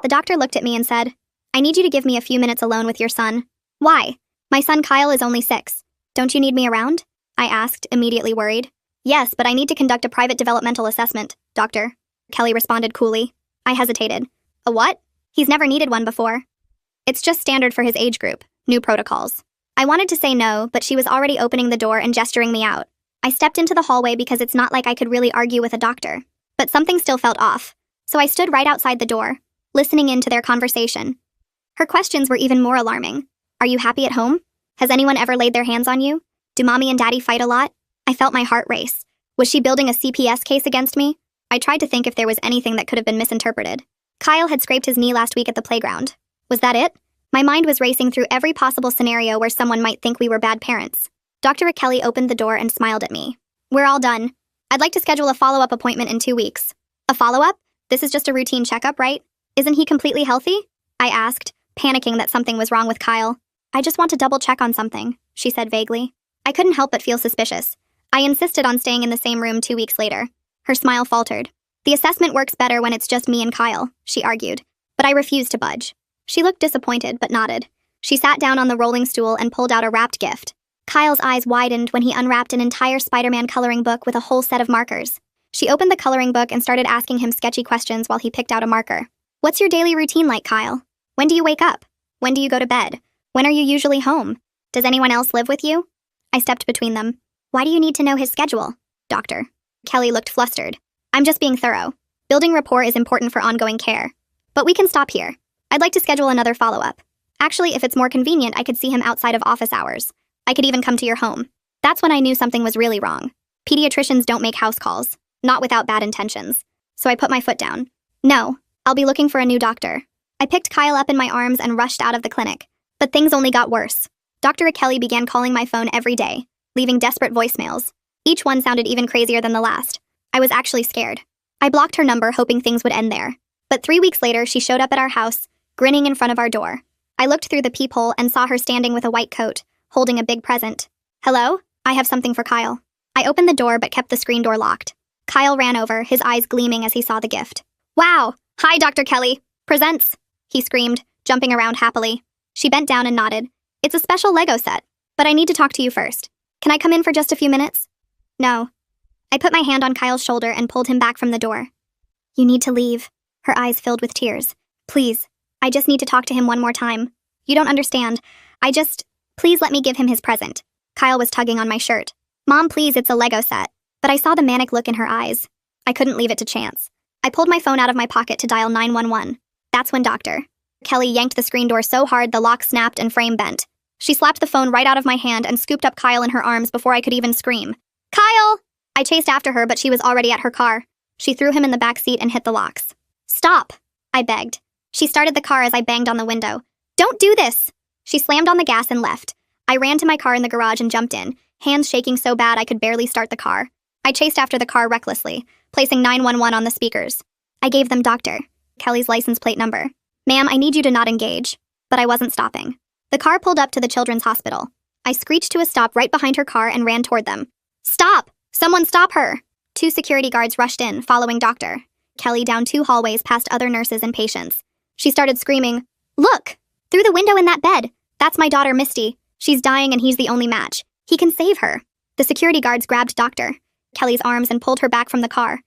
The doctor looked at me and said, "I need you to give me a few minutes alone with your son." "Why? My son Kyle is only 6. Don't you need me around?" I asked, immediately worried. "Yes, but I need to conduct a private developmental assessment, doctor," Kelly responded coolly. I hesitated. "A what?" "He's never needed one before. It's just standard for his age group. New protocols." I wanted to say no, but she was already opening the door and gesturing me out. I stepped into the hallway because it's not like I could really argue with a doctor. But something still felt off. So I stood right outside the door, listening in to their conversation. Her questions were even more alarming. "Are you happy at home? Has anyone ever laid their hands on you? Do mommy and daddy fight a lot?" I felt my heart race. Was she building a CPS case against me? I tried to think if there was anything that could have been misinterpreted. Kyle had scraped his knee last week at the playground. Was that it? My mind was racing through every possible scenario where someone might think we were bad parents. Dr. Kelly opened the door and smiled at me. "We're all done. I'd like to schedule a follow-up appointment in 2 weeks." "A follow-up? This is just a routine checkup, right? Isn't he completely healthy?" I asked, panicking that something was wrong with Kyle. "I just want to double-check on something," she said vaguely. I couldn't help but feel suspicious. I insisted on staying in the same room 2 weeks later. Her smile faltered. "The assessment works better when it's just me and Kyle," she argued. But I refused to budge. She looked disappointed, but nodded. She sat down on the rolling stool and pulled out a wrapped gift. Kyle's eyes widened when he unwrapped an entire Spider-Man coloring book with a whole set of markers. She opened the coloring book and started asking him sketchy questions while he picked out a marker. "What's your daily routine like, Kyle? When do you wake up? When do you go to bed? When are you usually home? Does anyone else live with you?" I stepped between them. "Why do you need to know his schedule, doctor?" Kelly looked flustered. "I'm just being thorough. Building rapport is important for ongoing care. But we can stop here. I'd like to schedule another follow-up. Actually, if it's more convenient, I could see him outside of office hours. I could even come to your home." That's when I knew something was really wrong. Pediatricians don't make house calls, not without bad intentions. So I put my foot down. "No, I'll be looking for a new doctor." I picked Kyle up in my arms and rushed out of the clinic. But things only got worse. Dr. Kelly began calling my phone every day, leaving desperate voicemails. Each one sounded even crazier than the last. I was actually scared. I blocked her number, hoping things would end there. But 3 weeks later, she showed up at our house, grinning in front of our door. I looked through the peephole and saw her standing with a white coat, holding a big present. "Hello? I have something for Kyle." I opened the door but kept the screen door locked. Kyle ran over, his eyes gleaming as he saw the gift. "Wow! Hi, Dr. Kelly! Presents!" he screamed, jumping around happily. She bent down and nodded. "It's a special Lego set, but I need to talk to you first. Can I come in for just a few minutes?" "No." I put my hand on Kyle's shoulder and pulled him back from the door. "You need to leave." Her eyes filled with tears. "Please. I just need to talk to him one more time. You don't understand. Please let me give him his present." Kyle was tugging on my shirt. "Mom, please, it's a Lego set." But I saw the manic look in her eyes. I couldn't leave it to chance. I pulled my phone out of my pocket to dial 911. That's when Dr. Kelly yanked the screen door so hard the lock snapped and frame bent. She slapped the phone right out of my hand and scooped up Kyle in her arms before I could even scream. "Kyle!" I chased after her, but she was already at her car. She threw him in the back seat and hit the locks. "Stop!" I begged. She started the car as I banged on the window. "Don't do this!" She slammed on the gas and left. I ran to my car in the garage and jumped in, hands shaking so bad I could barely start the car. I chased after the car recklessly, placing 911 on the speakers. I gave them Dr. Kelly's license plate number. "Ma'am, I need you to not engage." But I wasn't stopping. The car pulled up to the children's hospital. I screeched to a stop right behind her car and ran toward them. "Stop! Someone stop her!" 2 security guards rushed in, following Dr. Kelly down 2 hallways past other nurses and patients. She started screaming, "Look! Through the window in that bed! That's my daughter, Misty. She's dying and he's the only match. He can save her." The security guards grabbed Dr. Kelly's arms and pulled her back from the car.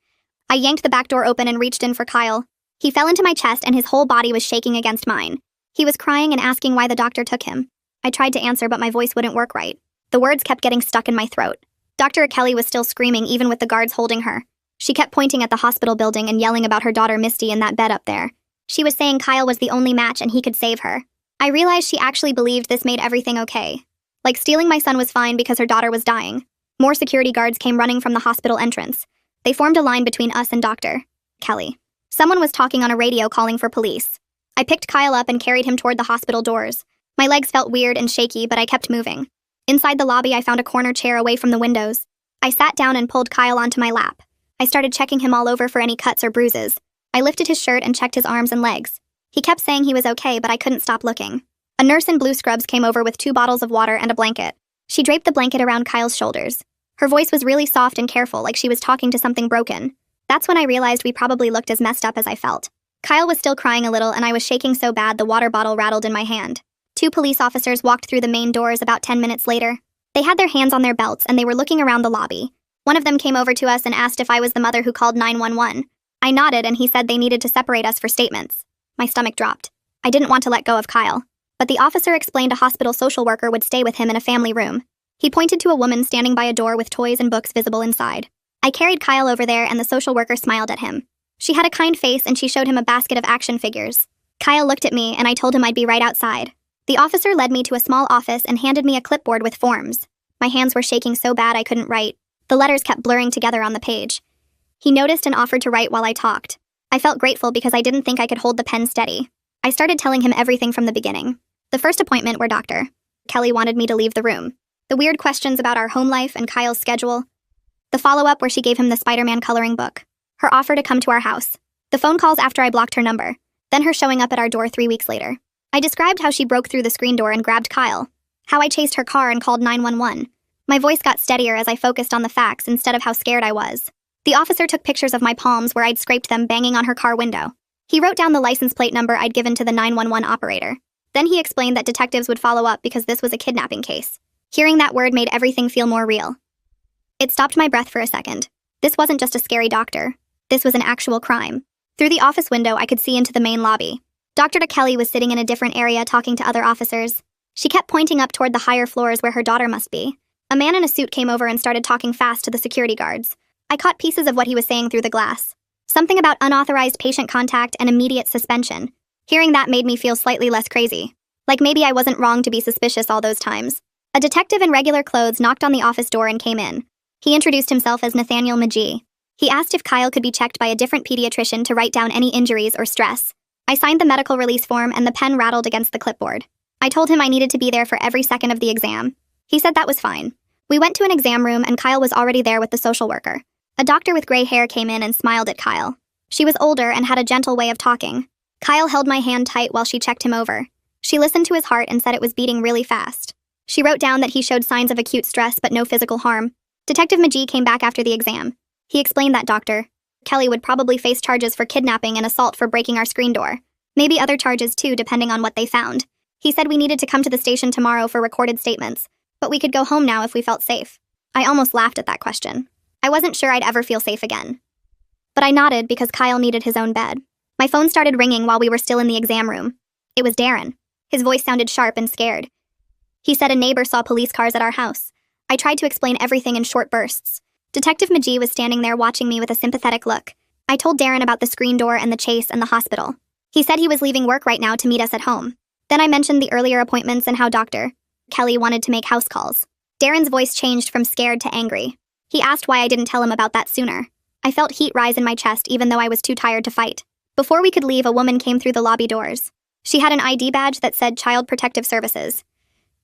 I yanked the back door open and reached in for Kyle. He fell into my chest and his whole body was shaking against mine. He was crying and asking why the doctor took him. I tried to answer, but my voice wouldn't work right. The words kept getting stuck in my throat. Dr. Kelly was still screaming even with the guards holding her. She kept pointing at the hospital building and yelling about her daughter Misty in that bed up there. She was saying Kyle was the only match and he could save her. I realized she actually believed this made everything okay. Like stealing my son was fine because her daughter was dying. More security guards came running from the hospital entrance. They formed a line between us and Dr. Kelly. Someone was talking on a radio calling for police. I picked Kyle up and carried him toward the hospital doors. My legs felt weird and shaky, but I kept moving. Inside the lobby, I found a corner chair away from the windows. I sat down and pulled Kyle onto my lap. I started checking him all over for any cuts or bruises. I lifted his shirt and checked his arms and legs. He kept saying he was okay, but I couldn't stop looking. A nurse in blue scrubs came over with 2 bottles of water and a blanket. She draped the blanket around Kyle's shoulders. Her voice was really soft and careful, like she was talking to something broken. That's when I realized we probably looked as messed up as I felt. Kyle was still crying a little, and I was shaking so bad the water bottle rattled in my hand. 2 police officers walked through the main doors about 10 minutes later. They had their hands on their belts and they were looking around the lobby. One of them came over to us and asked if I was the mother who called 911. I nodded and he said they needed to separate us for statements. My stomach dropped. I didn't want to let go of Kyle. But the officer explained a hospital social worker would stay with him in a family room. He pointed to a woman standing by a door with toys and books visible inside. I carried Kyle over there and the social worker smiled at him. She had a kind face and she showed him a basket of action figures. Kyle looked at me and I told him I'd be right outside. The officer led me to a small office and handed me a clipboard with forms. My hands were shaking so bad I couldn't write. The letters kept blurring together on the page. He noticed and offered to write while I talked. I felt grateful because I didn't think I could hold the pen steady. I started telling him everything from the beginning. The first appointment where Dr. Kelly wanted me to leave the room. The weird questions about our home life and Kyle's schedule. The follow-up where she gave him the Spider-Man coloring book. Her offer to come to our house. The phone calls after I blocked her number. Then her showing up at our door 3 weeks later. I described how she broke through the screen door and grabbed Kyle. How I chased her car and called 911. My voice got steadier as I focused on the facts instead of how scared I was. The officer took pictures of my palms where I'd scraped them banging on her car window. He wrote down the license plate number I'd given to the 911 operator. Then he explained that detectives would follow up because this was a kidnapping case. Hearing that word made everything feel more real. It stopped my breath for a second. This wasn't just a scary doctor. This was an actual crime. Through the office window, I could see into the main lobby. Dr. Kelly was sitting in a different area talking to other officers. She kept pointing up toward the higher floors where her daughter must be. A man in a suit came over and started talking fast to the security guards. I caught pieces of what he was saying through the glass. Something about unauthorized patient contact and immediate suspension. Hearing that made me feel slightly less crazy. Like maybe I wasn't wrong to be suspicious all those times. A detective in regular clothes knocked on the office door and came in. He introduced himself as Nathaniel McGee. He asked if Kyle could be checked by a different pediatrician to write down any injuries or stress. I signed the medical release form and the pen rattled against the clipboard. I told him I needed to be there for every second of the exam. He said that was fine. We went to an exam room and Kyle was already there with the social worker. A doctor with gray hair came in and smiled at Kyle. She was older and had a gentle way of talking. Kyle held my hand tight while she checked him over. She listened to his heart and said it was beating really fast. She wrote down that he showed signs of acute stress but no physical harm. Detective McGee came back after the exam. He explained that Dr. Kelly would probably face charges for kidnapping and assault for breaking our screen door. Maybe other charges too, depending on what they found. He said we needed to come to the station tomorrow for recorded statements, but we could go home now if we felt safe. I almost laughed at that question. I wasn't sure I'd ever feel safe again. But I nodded because Kyle needed his own bed. My phone started ringing while we were still in the exam room. It was Darren. His voice sounded sharp and scared. He said a neighbor saw police cars at our house. I tried to explain everything in short bursts. Detective McGee was standing there watching me with a sympathetic look. I told Darren about the screen door and the chase and the hospital. He said he was leaving work right now to meet us at home. Then I mentioned the earlier appointments and how Dr. Kelly wanted to make house calls. Darren's voice changed from scared to angry. He asked why I didn't tell him about that sooner. I felt heat rise in my chest even though I was too tired to fight. Before we could leave, a woman came through the lobby doors. She had an ID badge that said Child Protective Services.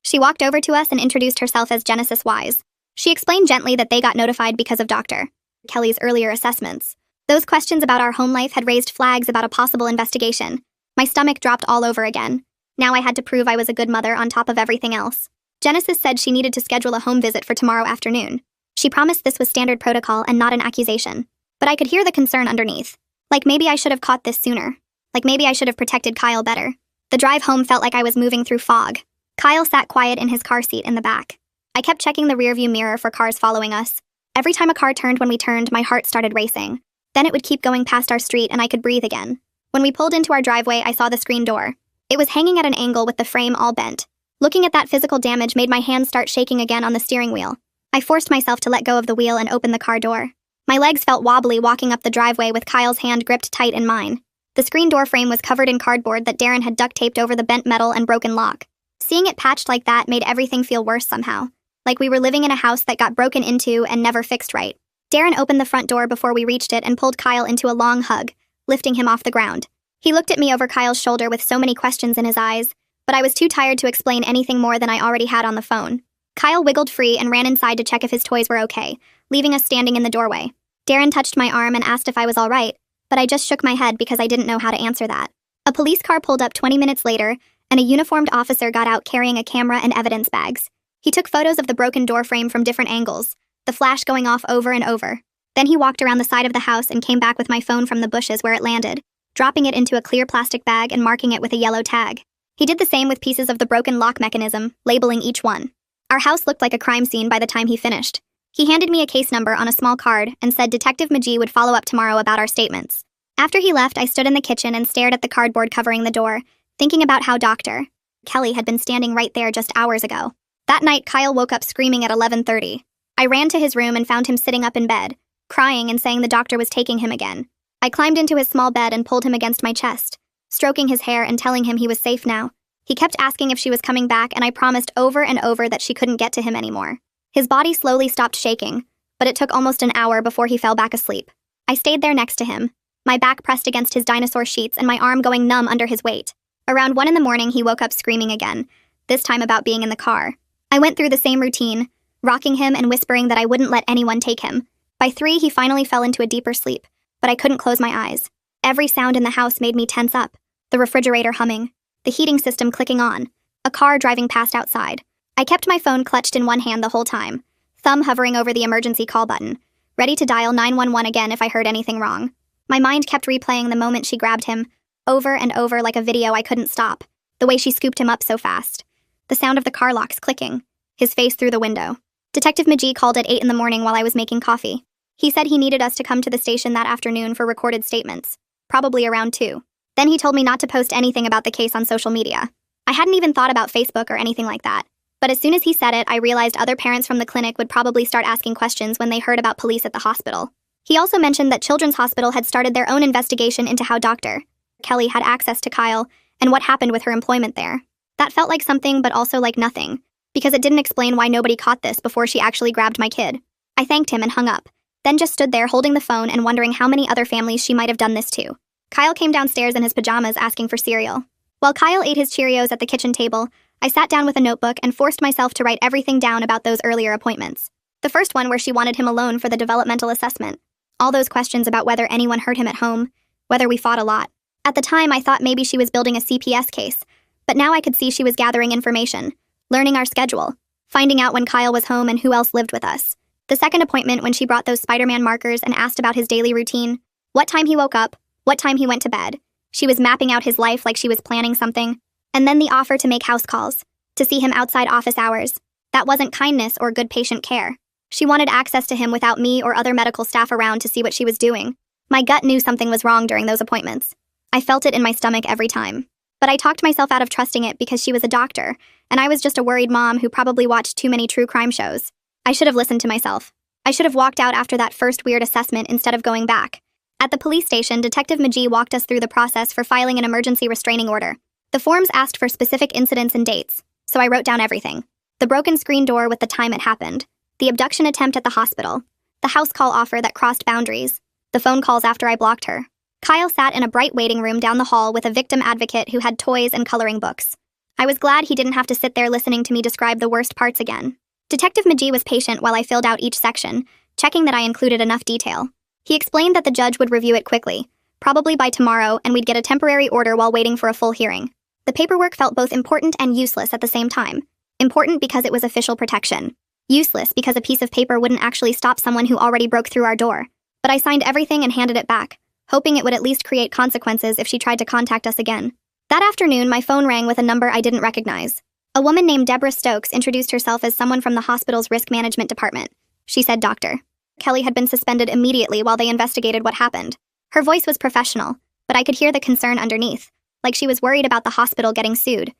She walked over to us and introduced herself as Genesis Wise. She explained gently that they got notified because of Dr. Kelly's earlier assessments. Those questions about our home life had raised flags about a possible investigation. My stomach dropped all over again. Now I had to prove I was a good mother on top of everything else. Genesis said she needed to schedule a home visit for tomorrow afternoon. She promised this was standard protocol and not an accusation. But I could hear the concern underneath. Like maybe I should have caught this sooner. Like maybe I should have protected Kyle better. The drive home felt like I was moving through fog. Kyle sat quiet in his car seat in the back. I kept checking the rearview mirror for cars following us. Every time a car turned when we turned, my heart started racing. Then it would keep going past our street and I could breathe again. When we pulled into our driveway, I saw the screen door. It was hanging at an angle with the frame all bent. Looking at that physical damage made my hands start shaking again on the steering wheel. I forced myself to let go of the wheel and open the car door. My legs felt wobbly walking up the driveway with Kyle's hand gripped tight in mine. The screen door frame was covered in cardboard that Darren had duct taped over the bent metal and broken lock. Seeing it patched like that made everything feel worse somehow. Like we were living in a house that got broken into and never fixed right. Darren opened the front door before we reached it and pulled Kyle into a long hug, lifting him off the ground. He looked at me over Kyle's shoulder with so many questions in his eyes, but I was too tired to explain anything more than I already had on the phone. Kyle wiggled free and ran inside to check if his toys were okay, leaving us standing in the doorway. Darren touched my arm and asked if I was all right, but I just shook my head because I didn't know how to answer that. A police car pulled up 20 minutes later, and a uniformed officer got out carrying a camera and evidence bags. He took photos of the broken door frame from different angles, the flash going off over and over. Then he walked around the side of the house and came back with my phone from the bushes where it landed. dropping it into a clear plastic bag and marking it with a yellow tag. He did the same with pieces of the broken lock mechanism, labeling each one. Our house looked like a crime scene by the time he finished. He handed me a case number on a small card and said Detective McGee would follow up tomorrow about our statements. After he left, I stood in the kitchen and stared at the cardboard covering the door, thinking about how Dr. Kelly had been standing right there just hours ago. That night, Kyle woke up screaming at 11:30. I ran to his room and found him sitting up in bed, crying and saying the doctor was taking him again. I climbed into his small bed and pulled him against my chest, stroking his hair and telling him he was safe now. He kept asking if she was coming back, and I promised over and over that she couldn't get to him anymore. His body slowly stopped shaking, but it took almost an hour before he fell back asleep. I stayed there next to him, my back pressed against his dinosaur sheets and my arm going numb under his weight. Around 1 a.m, he woke up screaming again, this time about being in the car. I went through the same routine, rocking him and whispering that I wouldn't let anyone take him. By 3, he finally fell into a deeper sleep, but I couldn't close my eyes. Every sound in the house made me tense up. The refrigerator humming, the heating system clicking on, a car driving past outside. I kept my phone clutched in one hand the whole time, thumb hovering over the emergency call button, ready to dial 911 again if I heard anything wrong. My mind kept replaying the moment she grabbed him, over and over like a video I couldn't stop, the way she scooped him up so fast. The sound of the car locks clicking, his face through the window. Detective McGee called at 8 a.m. while I was making coffee. He said he needed us to come to the station that afternoon for recorded statements, probably around 2. Then he told me not to post anything about the case on social media. I hadn't even thought about Facebook or anything like that. But as soon as he said it, I realized other parents from the clinic would probably start asking questions when they heard about police at the hospital. He also mentioned that Children's Hospital had started their own investigation into how Dr. Kelly had access to Kyle and what happened with her employment there. That felt like something, but also like nothing, because it didn't explain why nobody caught this before she actually grabbed my kid. I thanked him and hung up, then just stood there holding the phone and wondering how many other families she might have done this to. Kyle came downstairs in his pajamas asking for cereal. While Kyle ate his Cheerios at the kitchen table, I sat down with a notebook and forced myself to write everything down about those earlier appointments. The first one where she wanted him alone for the developmental assessment. All those questions about whether anyone hurt him at home, whether we fought a lot. At the time, I thought maybe she was building a CPS case, but now I could see she was gathering information, learning our schedule, finding out when Kyle was home and who else lived with us. The second appointment when she brought those Spider-Man markers and asked about his daily routine, what time he woke up, what time he went to bed. She was mapping out his life like she was planning something. And then the offer to make house calls, to see him outside office hours. That wasn't kindness or good patient care. She wanted access to him without me or other medical staff around to see what she was doing. My gut knew something was wrong during those appointments. I felt it in my stomach every time. But I talked myself out of trusting it because she was a doctor, and I was just a worried mom who probably watched too many true crime shows. I should have listened to myself. I should have walked out after that first weird assessment instead of going back. At the police station, Detective McGee walked us through the process for filing an emergency restraining order. The forms asked for specific incidents and dates, so I wrote down everything. The broken screen door with the time it happened, the abduction attempt at the hospital, the house call offer that crossed boundaries, the phone calls after I blocked her. Kyle sat in a bright waiting room down the hall with a victim advocate who had toys and coloring books. I was glad he didn't have to sit there listening to me describe the worst parts again. Detective McGee was patient while I filled out each section, checking that I included enough detail. He explained that the judge would review it quickly, probably by tomorrow, and we'd get a temporary order while waiting for a full hearing. The paperwork felt both important and useless at the same time. Important because it was official protection. Useless because a piece of paper wouldn't actually stop someone who already broke through our door. But I signed everything and handed it back, hoping it would at least create consequences if she tried to contact us again. That afternoon, my phone rang with a number I didn't recognize. A woman named Deborah Stokes introduced herself as someone from the hospital's risk management department. She said Dr. Kelly had been suspended immediately while they investigated what happened. Her voice was professional, but I could hear the concern underneath, like she was worried about the hospital getting sued.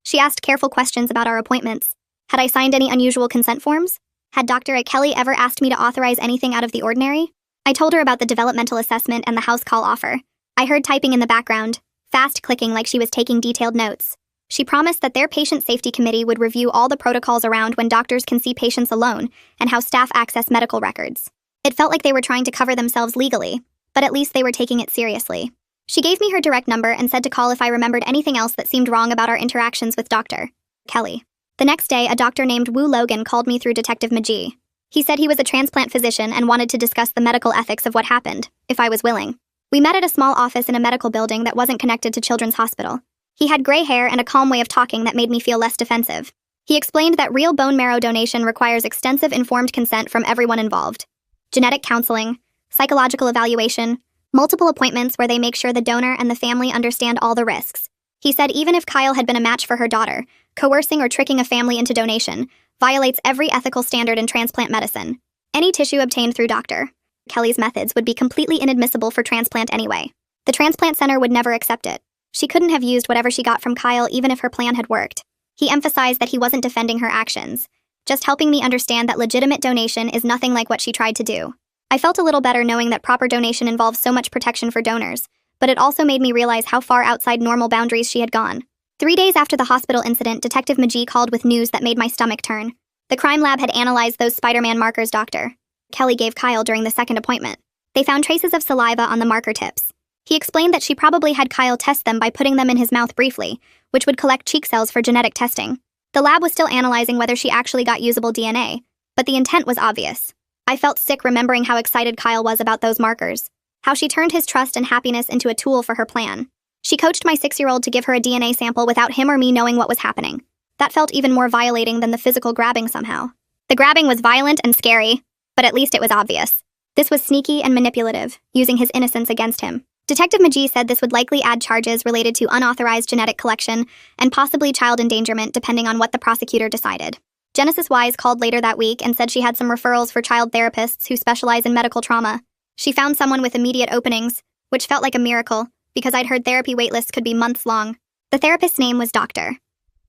She asked careful questions about our appointments. Had I signed any unusual consent forms? Had Dr. Kelly ever asked me to authorize anything out of the ordinary? I told her about the developmental assessment and the house call offer. I heard typing in the background, fast clicking like she was taking detailed notes. She promised that their patient safety committee would review all the protocols around when doctors can see patients alone and how staff access medical records. It felt like they were trying to cover themselves legally, but at least they were taking it seriously. She gave me her direct number and said to call if I remembered anything else that seemed wrong about our interactions with Dr. Kelly. The next day, a doctor named Wu Logan called me through Detective McGee. He said he was a transplant physician and wanted to discuss the medical ethics of what happened, if I was willing. We met at a small office in a medical building that wasn't connected to Children's Hospital. He had gray hair and a calm way of talking that made me feel less defensive. He explained that real bone marrow donation requires extensive informed consent from everyone involved. Genetic counseling, psychological evaluation, Multiple appointments where they make sure the donor and the family understand all the risks. He said even if Kyle had been a match for her daughter, coercing or tricking a family into donation violates every ethical standard in transplant medicine. Any tissue obtained through Dr. Kelly's methods would be completely inadmissible for transplant anyway. The transplant center would never accept it. She couldn't have used whatever she got from Kyle even if her plan had worked. He emphasized that he wasn't defending her actions, just helping me understand that legitimate donation is nothing like what she tried to do. I felt a little better knowing that proper donation involves so much protection for donors, but it also made me realize how far outside normal boundaries she had gone. 3 days after the hospital incident, Detective McGee called with news that made my stomach turn. The crime lab had analyzed those Spider-Man markers Dr. Kelly gave Kyle during the second appointment. They found traces of saliva on the marker tips. He explained that she probably had Kyle test them by putting them in his mouth briefly, which would collect cheek cells for genetic testing. The lab was still analyzing whether she actually got usable DNA, but the intent was obvious. I felt sick remembering how excited Kyle was about those markers, how she turned his trust and happiness into a tool for her plan. She coached my 6-year-old to give her a DNA sample without him or me knowing what was happening. That felt even more violating than the physical grabbing somehow. The grabbing was violent and scary, but at least it was obvious. This was sneaky and manipulative, using his innocence against him. Detective McGee said this would likely add charges related to unauthorized genetic collection and possibly child endangerment depending on what the prosecutor decided. Genesis Wise called later that week and said she had some referrals for child therapists who specialize in medical trauma. She found someone with immediate openings, which felt like a miracle, because I'd heard therapy waitlists could be months long. The therapist's name was Dr.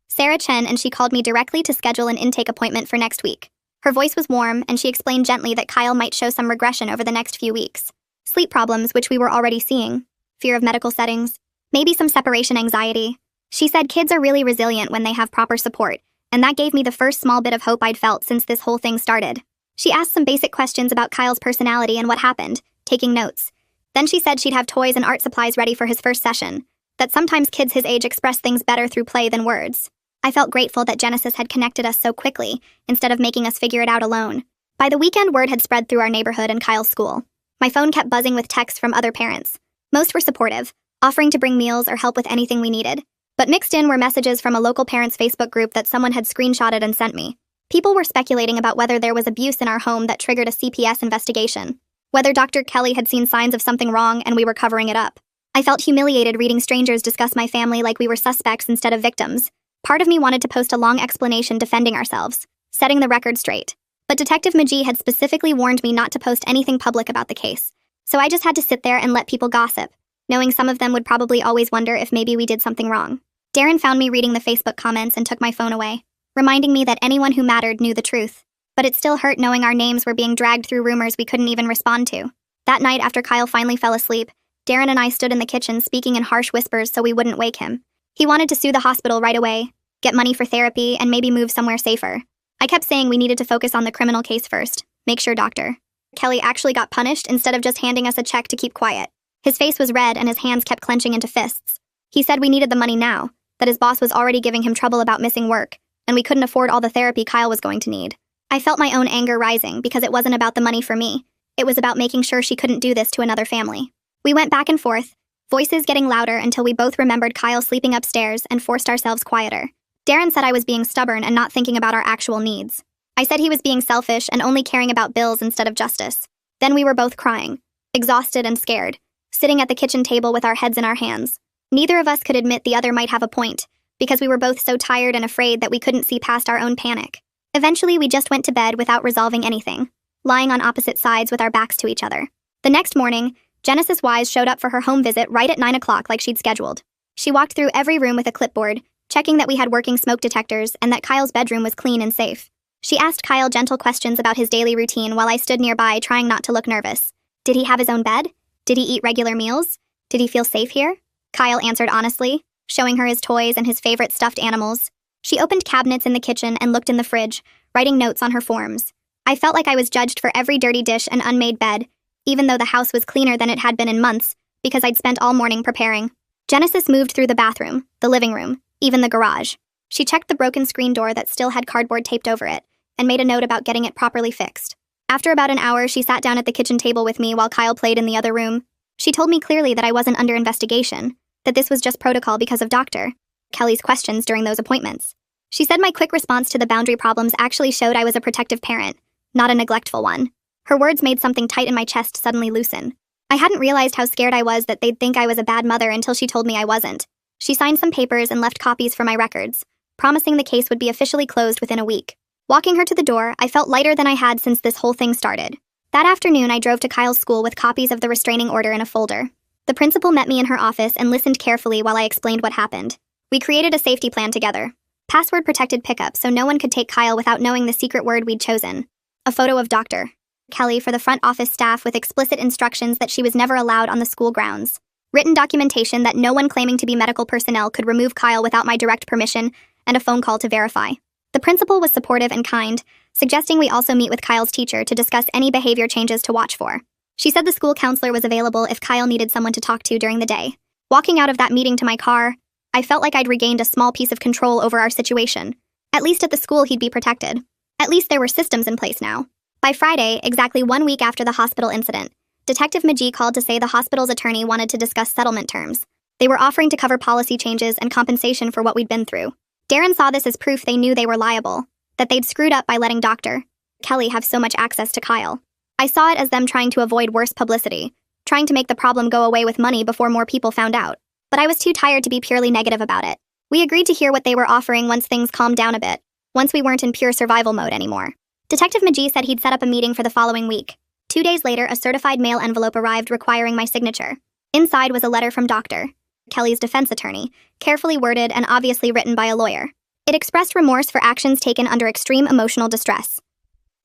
Sarah Chen, and she called me directly to schedule an intake appointment for next week. Her voice was warm, and she explained gently that Kyle might show some regression over the next few weeks. Sleep problems, which we were already seeing, fear of medical settings, maybe some separation anxiety. She said kids are really resilient when they have proper support, and that gave me the first small bit of hope I'd felt since this whole thing started. She asked some basic questions about Kyle's personality and what happened, taking notes. Then she said she'd have toys and art supplies ready for his first session, that sometimes kids his age express things better through play than words. I felt grateful that Genesis had connected us so quickly, instead of making us figure it out alone. By the weekend, word had spread through our neighborhood and Kyle's school. My phone kept buzzing with texts from other parents. Most were supportive, offering to bring meals or help with anything we needed. But mixed in were messages from a local parents' Facebook group that someone had screenshotted and sent me. People were speculating about whether there was abuse in our home that triggered a CPS investigation, whether Dr. Kelly had seen signs of something wrong and we were covering it up. I felt humiliated reading strangers discuss my family like we were suspects instead of victims. Part of me wanted to post a long explanation defending ourselves, setting the record straight. But Detective McGee had specifically warned me not to post anything public about the case. So I just had to sit there and let people gossip, knowing some of them would probably always wonder if maybe we did something wrong. Darren found me reading the Facebook comments and took my phone away, reminding me that anyone who mattered knew the truth. But it still hurt knowing our names were being dragged through rumors we couldn't even respond to. That night after Kyle finally fell asleep, Darren and I stood in the kitchen speaking in harsh whispers so we wouldn't wake him. He wanted to sue the hospital right away, get money for therapy, and maybe move somewhere safer. I kept saying we needed to focus on the criminal case first. Make sure Dr. Kelly actually got punished instead of just handing us a check to keep quiet. His face was red and his hands kept clenching into fists. He said we needed the money now, that his boss was already giving him trouble about missing work, and we couldn't afford all the therapy Kyle was going to need. I felt my own anger rising because it wasn't about the money for me. It was about making sure she couldn't do this to another family. We went back and forth, voices getting louder until we both remembered Kyle sleeping upstairs and forced ourselves quieter. Darren said I was being stubborn and not thinking about our actual needs. I said he was being selfish and only caring about bills instead of justice. Then we were both crying, exhausted and scared, sitting at the kitchen table with our heads in our hands. Neither of us could admit the other might have a point, because we were both so tired and afraid that we couldn't see past our own panic. Eventually, we just went to bed without resolving anything, lying on opposite sides with our backs to each other. The next morning, Genesis Wise showed up for her home visit right at 9 o'clock like she'd scheduled. She walked through every room with a clipboard, checking that we had working smoke detectors and that Kyle's bedroom was clean and safe. She asked Kyle gentle questions about his daily routine while I stood nearby trying not to look nervous. Did he have his own bed? Did he eat regular meals? Did he feel safe here? Kyle answered honestly, showing her his toys and his favorite stuffed animals. She opened cabinets in the kitchen and looked in the fridge, writing notes on her forms. I felt like I was judged for every dirty dish and unmade bed, even though the house was cleaner than it had been in months, because I'd spent all morning preparing. Genesis moved through the bathroom, the living room, even the garage. She checked the broken screen door that still had cardboard taped over it, and made a note about getting it properly fixed. After about an hour, she sat down at the kitchen table with me while Kyle played in the other room. She told me clearly that I wasn't under investigation, that this was just protocol because of Dr. Kelly's questions during those appointments. She said my quick response to the boundary problems actually showed I was a protective parent, not a neglectful one. Her words made something tight in my chest suddenly loosen. I hadn't realized how scared I was that they'd think I was a bad mother until she told me I wasn't. She signed some papers and left copies for my records, promising the case would be officially closed within a week. Walking her to the door, I felt lighter than I had since this whole thing started. That afternoon, I drove to Kyle's school with copies of the restraining order in a folder. The principal met me in her office and listened carefully while I explained what happened. We created a safety plan together. Password-protected pickup so no one could take Kyle without knowing the secret word we'd chosen. A photo of Dr. Kelly for the front office staff with explicit instructions that she was never allowed on the school grounds. Written documentation that no one claiming to be medical personnel could remove Kyle without my direct permission, and a phone call to verify. The principal was supportive and kind, suggesting we also meet with Kyle's teacher to discuss any behavior changes to watch for. She said the school counselor was available if Kyle needed someone to talk to during the day. Walking out of that meeting to my car, I felt like I'd regained a small piece of control over our situation. At least at the school he'd be protected. At least there were systems in place now. By Friday, exactly 1 week after the hospital incident, Detective Magee called to say the hospital's attorney wanted to discuss settlement terms. They were offering to cover policy changes and compensation for what we'd been through. Darren saw this as proof they knew they were liable, that they'd screwed up by letting Dr. Kelly have so much access to Kyle. I saw it as them trying to avoid worse publicity, trying to make the problem go away with money before more people found out. But I was too tired to be purely negative about it. We agreed to hear what they were offering once things calmed down a bit, once we weren't in pure survival mode anymore. Detective Magee said he'd set up a meeting for the following week. 2 days later, a certified mail envelope arrived requiring my signature. Inside was a letter from Dr. Kelly's defense attorney, carefully worded and obviously written by a lawyer. It expressed remorse for actions taken under extreme emotional distress.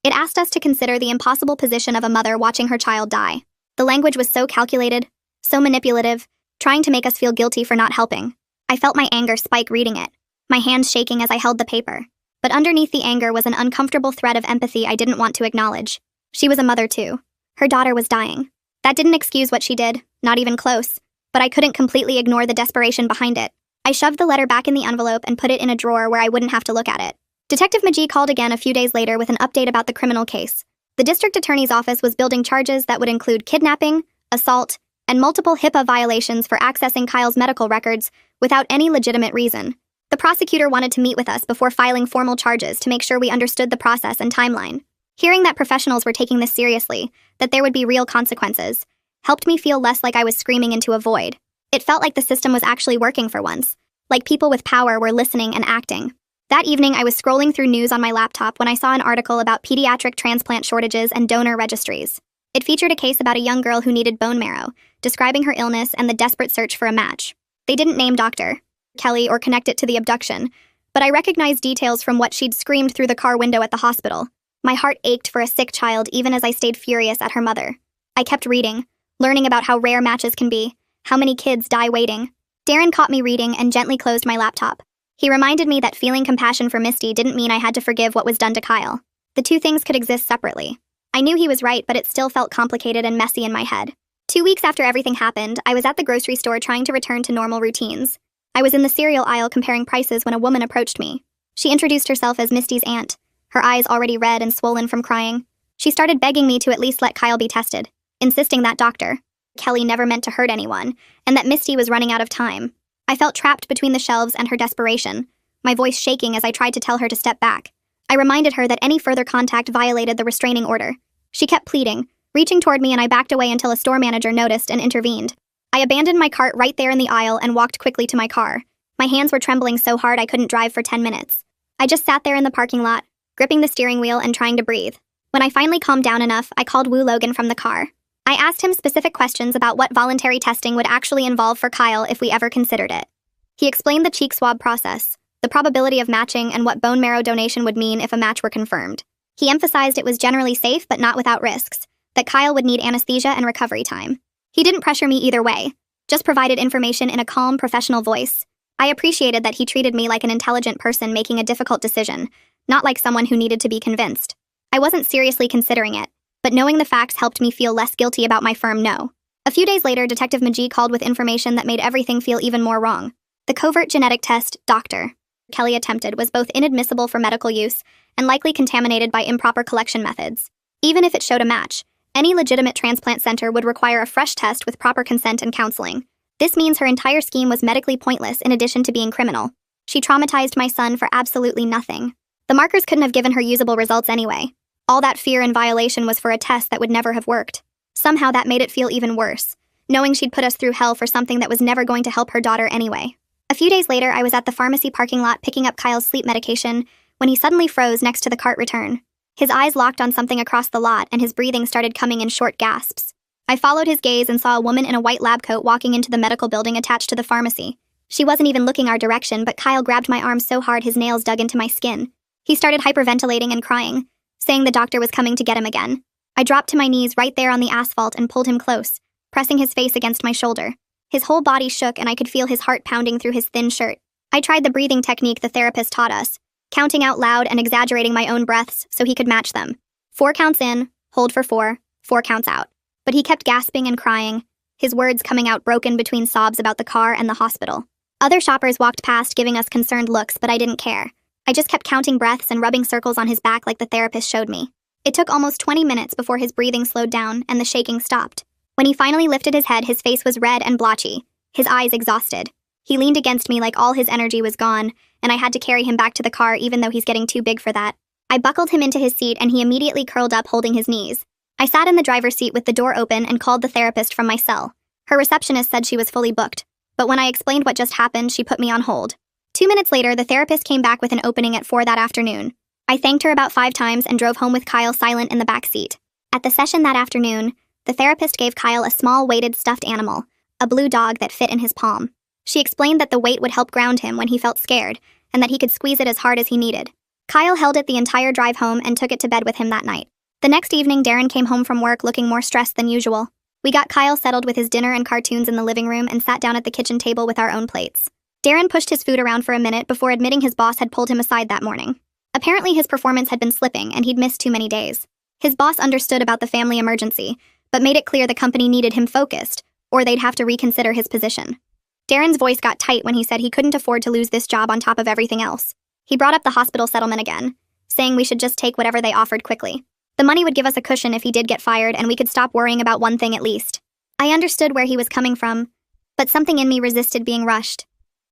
It asked us to consider the impossible position of a mother watching her child die. The language was so calculated, so manipulative, trying to make us feel guilty for not helping. I felt my anger spike reading it, my hands shaking as I held the paper. But underneath the anger was an uncomfortable thread of empathy I didn't want to acknowledge. She was a mother too. Her daughter was dying. That didn't excuse what she did, not even close, but I couldn't completely ignore the desperation behind it. I shoved the letter back in the envelope and put it in a drawer where I wouldn't have to look at it. Detective Magee called again a few days later with an update about the criminal case. The district attorney's office was building charges that would include kidnapping, assault, and multiple HIPAA violations for accessing Kyle's medical records without any legitimate reason. The prosecutor wanted to meet with us before filing formal charges to make sure we understood the process and timeline. Hearing that professionals were taking this seriously, that there would be real consequences, helped me feel less like I was screaming into a void. It felt like the system was actually working for once, like people with power were listening and acting. That evening, I was scrolling through news on my laptop when I saw an article about pediatric transplant shortages and donor registries. It featured a case about a young girl who needed bone marrow, describing her illness and the desperate search for a match. They didn't name Dr. Kelly or connect it to the abduction, but I recognized details from what she'd screamed through the car window at the hospital. My heart ached for a sick child even as I stayed furious at her mother. I kept reading, learning about how rare matches can be, how many kids die waiting. Darren caught me reading and gently closed my laptop. He reminded me that feeling compassion for Misty didn't mean I had to forgive what was done to Kyle. The two things could exist separately. I knew he was right, but it still felt complicated and messy in my head. 2 weeks after everything happened, I was at the grocery store trying to return to normal routines. I was in the cereal aisle comparing prices when a woman approached me. She introduced herself as Misty's aunt, her eyes already red and swollen from crying. She started begging me to at least let Kyle be tested, insisting that Dr. Kelly never meant to hurt anyone, and that Misty was running out of time. I felt trapped between the shelves and her desperation, my voice shaking as I tried to tell her to step back. I reminded her that any further contact violated the restraining order. She kept pleading, reaching toward me, and I backed away until a store manager noticed and intervened. I abandoned my cart right there in the aisle and walked quickly to my car. My hands were trembling so hard I couldn't drive for 10 minutes. I just sat there in the parking lot, gripping the steering wheel and trying to breathe. When I finally calmed down enough, I called Wu Logan from the car. I asked him specific questions about what voluntary testing would actually involve for Kyle if we ever considered it. He explained the cheek swab process, the probability of matching, and what bone marrow donation would mean if a match were confirmed. He emphasized it was generally safe but not without risks, that Kyle would need anesthesia and recovery time. He didn't pressure me either way, just provided information in a calm, professional voice. I appreciated that he treated me like an intelligent person making a difficult decision, not like someone who needed to be convinced. I wasn't seriously considering it, but knowing the facts helped me feel less guilty about my firm no. A few days later, Detective Magee called with information that made everything feel even more wrong. The covert genetic test Dr. Kelly attempted was both inadmissible for medical use and likely contaminated by improper collection methods. Even if it showed a match, any legitimate transplant center would require a fresh test with proper consent and counseling. This means her entire scheme was medically pointless in addition to being criminal. She traumatized my son for absolutely nothing. The markers couldn't have given her usable results anyway. All that fear and violation was for a test that would never have worked. Somehow that made it feel even worse, knowing she'd put us through hell for something that was never going to help her daughter anyway. A few days later, I was at the pharmacy parking lot picking up Kyle's sleep medication when he suddenly froze next to the cart return. His eyes locked on something across the lot, and his breathing started coming in short gasps. I followed his gaze and saw a woman in a white lab coat walking into the medical building attached to the pharmacy. She wasn't even looking our direction, but Kyle grabbed my arm so hard his nails dug into my skin. He started hyperventilating and crying, saying the doctor was coming to get him again. I dropped to my knees right there on the asphalt and pulled him close, pressing his face against my shoulder. His whole body shook and I could feel his heart pounding through his thin shirt. I tried the breathing technique the therapist taught us, counting out loud and exaggerating my own breaths so he could match them. 4 counts in, hold for 4, 4 counts out. But he kept gasping and crying, his words coming out broken between sobs about the car and the hospital. Other shoppers walked past giving us concerned looks, but I didn't care. I just kept counting breaths and rubbing circles on his back like the therapist showed me. It took almost 20 minutes before his breathing slowed down and the shaking stopped. When he finally lifted his head, his face was red and blotchy, his eyes exhausted. He leaned against me like all his energy was gone, and I had to carry him back to the car even though he's getting too big for that. I buckled him into his seat and he immediately curled up holding his knees. I sat in the driver's seat with the door open and called the therapist from my cell. Her receptionist said she was fully booked, but when I explained what just happened, she put me on hold. 2 minutes later, the therapist came back with an opening at 4 that afternoon. I thanked her about 5 times and drove home with Kyle silent in the back seat. At the session that afternoon, the therapist gave Kyle a small weighted stuffed animal, a blue dog that fit in his palm. She explained that the weight would help ground him when he felt scared, and that he could squeeze it as hard as he needed. Kyle held it the entire drive home and took it to bed with him that night. The next evening, Darren came home from work looking more stressed than usual. We got Kyle settled with his dinner and cartoons in the living room and sat down at the kitchen table with our own plates. Darren pushed his food around for a minute before admitting his boss had pulled him aside that morning. Apparently his performance had been slipping and he'd missed too many days. His boss understood about the family emergency, but made it clear the company needed him focused, or they'd have to reconsider his position. Darren's voice got tight when he said he couldn't afford to lose this job on top of everything else. He brought up the hospital settlement again, saying we should just take whatever they offered quickly. The money would give us a cushion if he did get fired, and we could stop worrying about one thing at least. I understood where he was coming from, but something in me resisted being rushed.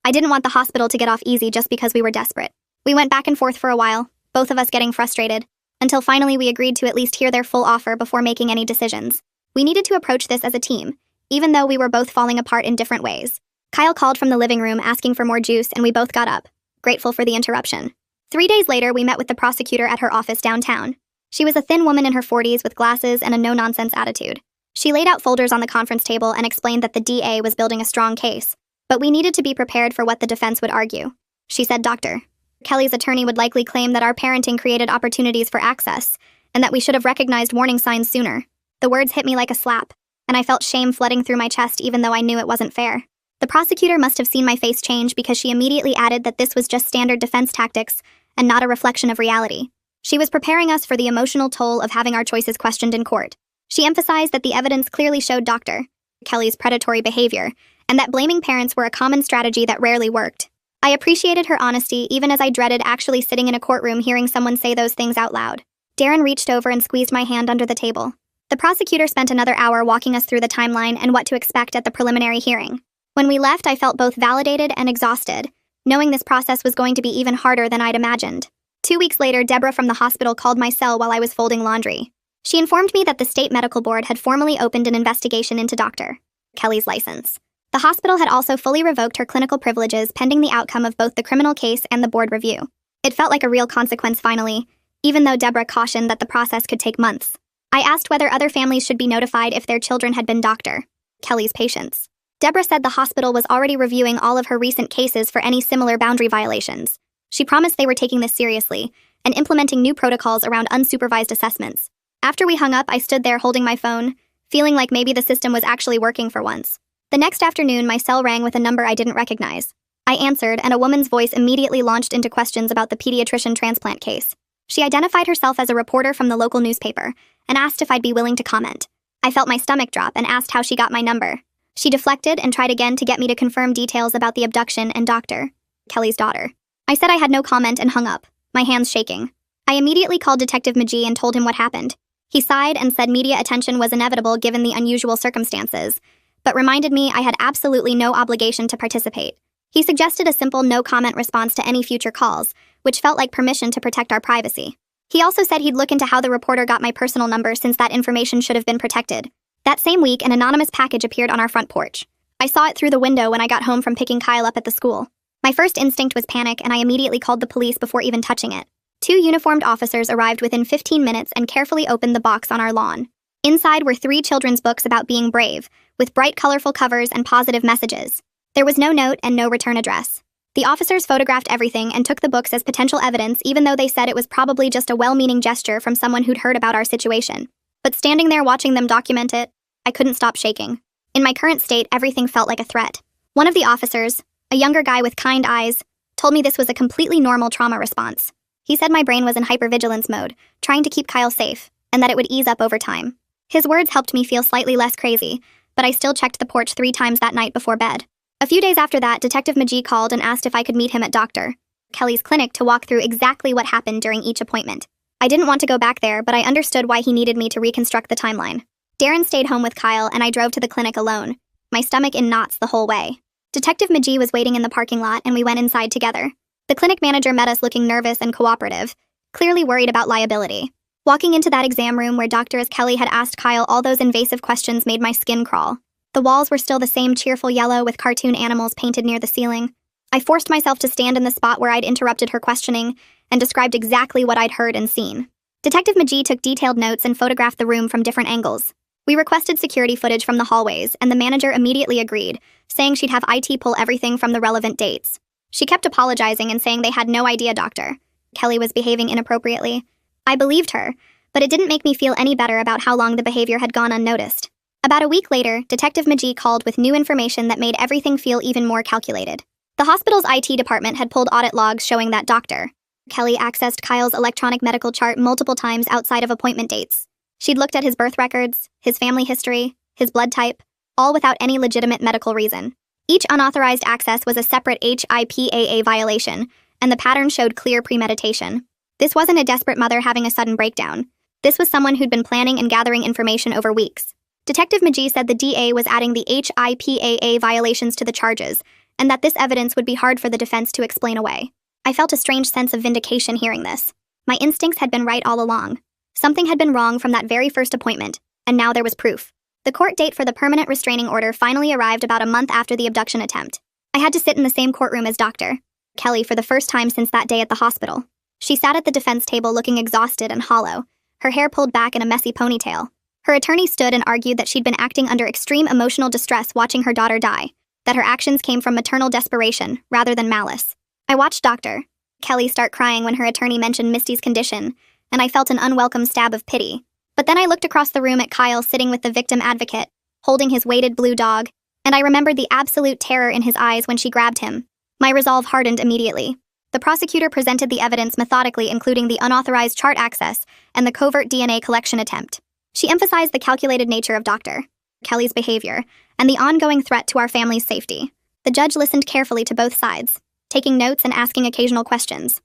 I didn't want the hospital to get off easy just because we were desperate. We went back and forth for a while, both of us getting frustrated, until finally we agreed to at least hear their full offer before making any decisions. We needed to approach this as a team, even though we were both falling apart in different ways. Kyle called from the living room asking for more juice, and we both got up, grateful for the interruption. 3 days later, we met with the prosecutor at her office downtown. She was a thin woman in her 40s with glasses and a no-nonsense attitude. She laid out folders on the conference table and explained that the DA was building a strong case, but we needed to be prepared for what the defense would argue. She said, "Dr. Kelly's attorney would likely claim that our parenting created opportunities for access, and that we should have recognized warning signs sooner." The words hit me like a slap, and I felt shame flooding through my chest even though I knew it wasn't fair. The prosecutor must have seen my face change because she immediately added that this was just standard defense tactics and not a reflection of reality. She was preparing us for the emotional toll of having our choices questioned in court. She emphasized that the evidence clearly showed Dr. Kelly's predatory behavior, and that blaming parents were a common strategy that rarely worked. I appreciated her honesty even as I dreaded actually sitting in a courtroom hearing someone say those things out loud. Darren reached over and squeezed my hand under the table. The prosecutor spent another hour walking us through the timeline and what to expect at the preliminary hearing. When we left, I felt both validated and exhausted, knowing this process was going to be even harder than I'd imagined. 2 weeks later, Deborah from the hospital called my cell while I was folding laundry. She informed me that the state medical board had formally opened an investigation into Dr. Kelly's license. The hospital had also fully revoked her clinical privileges pending the outcome of both the criminal case and the board review. It felt like a real consequence finally, even though Deborah cautioned that the process could take months. I asked whether other families should be notified if their children had been Dr. Kelly's patients. Deborah said the hospital was already reviewing all of her recent cases for any similar boundary violations. She promised they were taking this seriously and implementing new protocols around unsupervised assessments. After we hung up, I stood there holding my phone, feeling like maybe the system was actually working for once. The next afternoon, my cell rang with a number I didn't recognize. I answered, and a woman's voice immediately launched into questions about the pediatrician transplant case. She identified herself as a reporter from the local newspaper and asked if I'd be willing to comment. I felt my stomach drop and asked how she got my number. She deflected and tried again to get me to confirm details about the abduction and Dr. Kelly's daughter. I said I had no comment and hung up, my hands shaking. I immediately called Detective McGee and told him what happened. He sighed and said media attention was inevitable given the unusual circumstances, but reminded me I had absolutely no obligation to participate. He suggested a simple no-comment response to any future calls, which felt like permission to protect our privacy. He also said he'd look into how the reporter got my personal number since that information should have been protected. That same week, an anonymous package appeared on our front porch. I saw it through the window when I got home from picking Kyle up at the school. My first instinct was panic, and I immediately called the police before even touching it. 2 uniformed officers arrived within 15 minutes and carefully opened the box on our lawn. Inside were 3 children's books about being brave, with bright, colorful covers and positive messages. There was no note and no return address. The officers photographed everything and took the books as potential evidence, even though they said it was probably just a well-meaning gesture from someone who'd heard about our situation. But standing there watching them document it, I couldn't stop shaking. In my current state, everything felt like a threat. One of the officers, a younger guy with kind eyes, told me this was a completely normal trauma response. He said my brain was in hypervigilance mode, trying to keep Kyle safe, and that it would ease up over time. His words helped me feel slightly less crazy, but I still checked the porch 3 times that night before bed. A few days after that, Detective McGee called and asked if I could meet him at Dr. Kelly's clinic to walk through exactly what happened during each appointment. I didn't want to go back there, but I understood why he needed me to reconstruct the timeline. Darren stayed home with Kyle, and I drove to the clinic alone, my stomach in knots the whole way. Detective McGee was waiting in the parking lot, and we went inside together. The clinic manager met us looking nervous and cooperative, clearly worried about liability. Walking into that exam room where Dr. Kelly had asked Kyle all those invasive questions made my skin crawl. The walls were still the same cheerful yellow with cartoon animals painted near the ceiling. I forced myself to stand in the spot where I'd interrupted her questioning and described exactly what I'd heard and seen. Detective McGee took detailed notes and photographed the room from different angles. We requested security footage from the hallways, and the manager immediately agreed, saying she'd have IT pull everything from the relevant dates. She kept apologizing and saying they had no idea Dr. Kelly was behaving inappropriately. I believed her, but it didn't make me feel any better about how long the behavior had gone unnoticed. About a week later, Detective McGee called with new information that made everything feel even more calculated. The hospital's IT department had pulled audit logs showing that Dr. Kelly accessed Kyle's electronic medical chart multiple times outside of appointment dates. She'd looked at his birth records, his family history, his blood type, all without any legitimate medical reason. Each unauthorized access was a separate HIPAA violation, and the pattern showed clear premeditation. This wasn't a desperate mother having a sudden breakdown. This was someone who'd been planning and gathering information over weeks. Detective McGee said the DA was adding the HIPAA violations to the charges, and that this evidence would be hard for the defense to explain away. I felt a strange sense of vindication hearing this. My instincts had been right all along. Something had been wrong from that very first appointment, and now there was proof. The court date for the permanent restraining order finally arrived about a month after the abduction attempt. I had to sit in the same courtroom as Dr. Kelly for the first time since that day at the hospital. She sat at the defense table looking exhausted and hollow, her hair pulled back in a messy ponytail. Her attorney stood and argued that she'd been acting under extreme emotional distress watching her daughter die, that her actions came from maternal desperation rather than malice. I watched Dr. Kelly start crying when her attorney mentioned Misty's condition, and I felt an unwelcome stab of pity. But then I looked across the room at Kyle sitting with the victim advocate, holding his weighted blue dog, and I remembered the absolute terror in his eyes when she grabbed him. My resolve hardened immediately. The prosecutor presented the evidence methodically, including the unauthorized chart access and the covert DNA collection attempt. She emphasized the calculated nature of Dr. Kelly's behavior and the ongoing threat to our family's safety. The judge listened carefully to both sides, taking notes and asking occasional questions.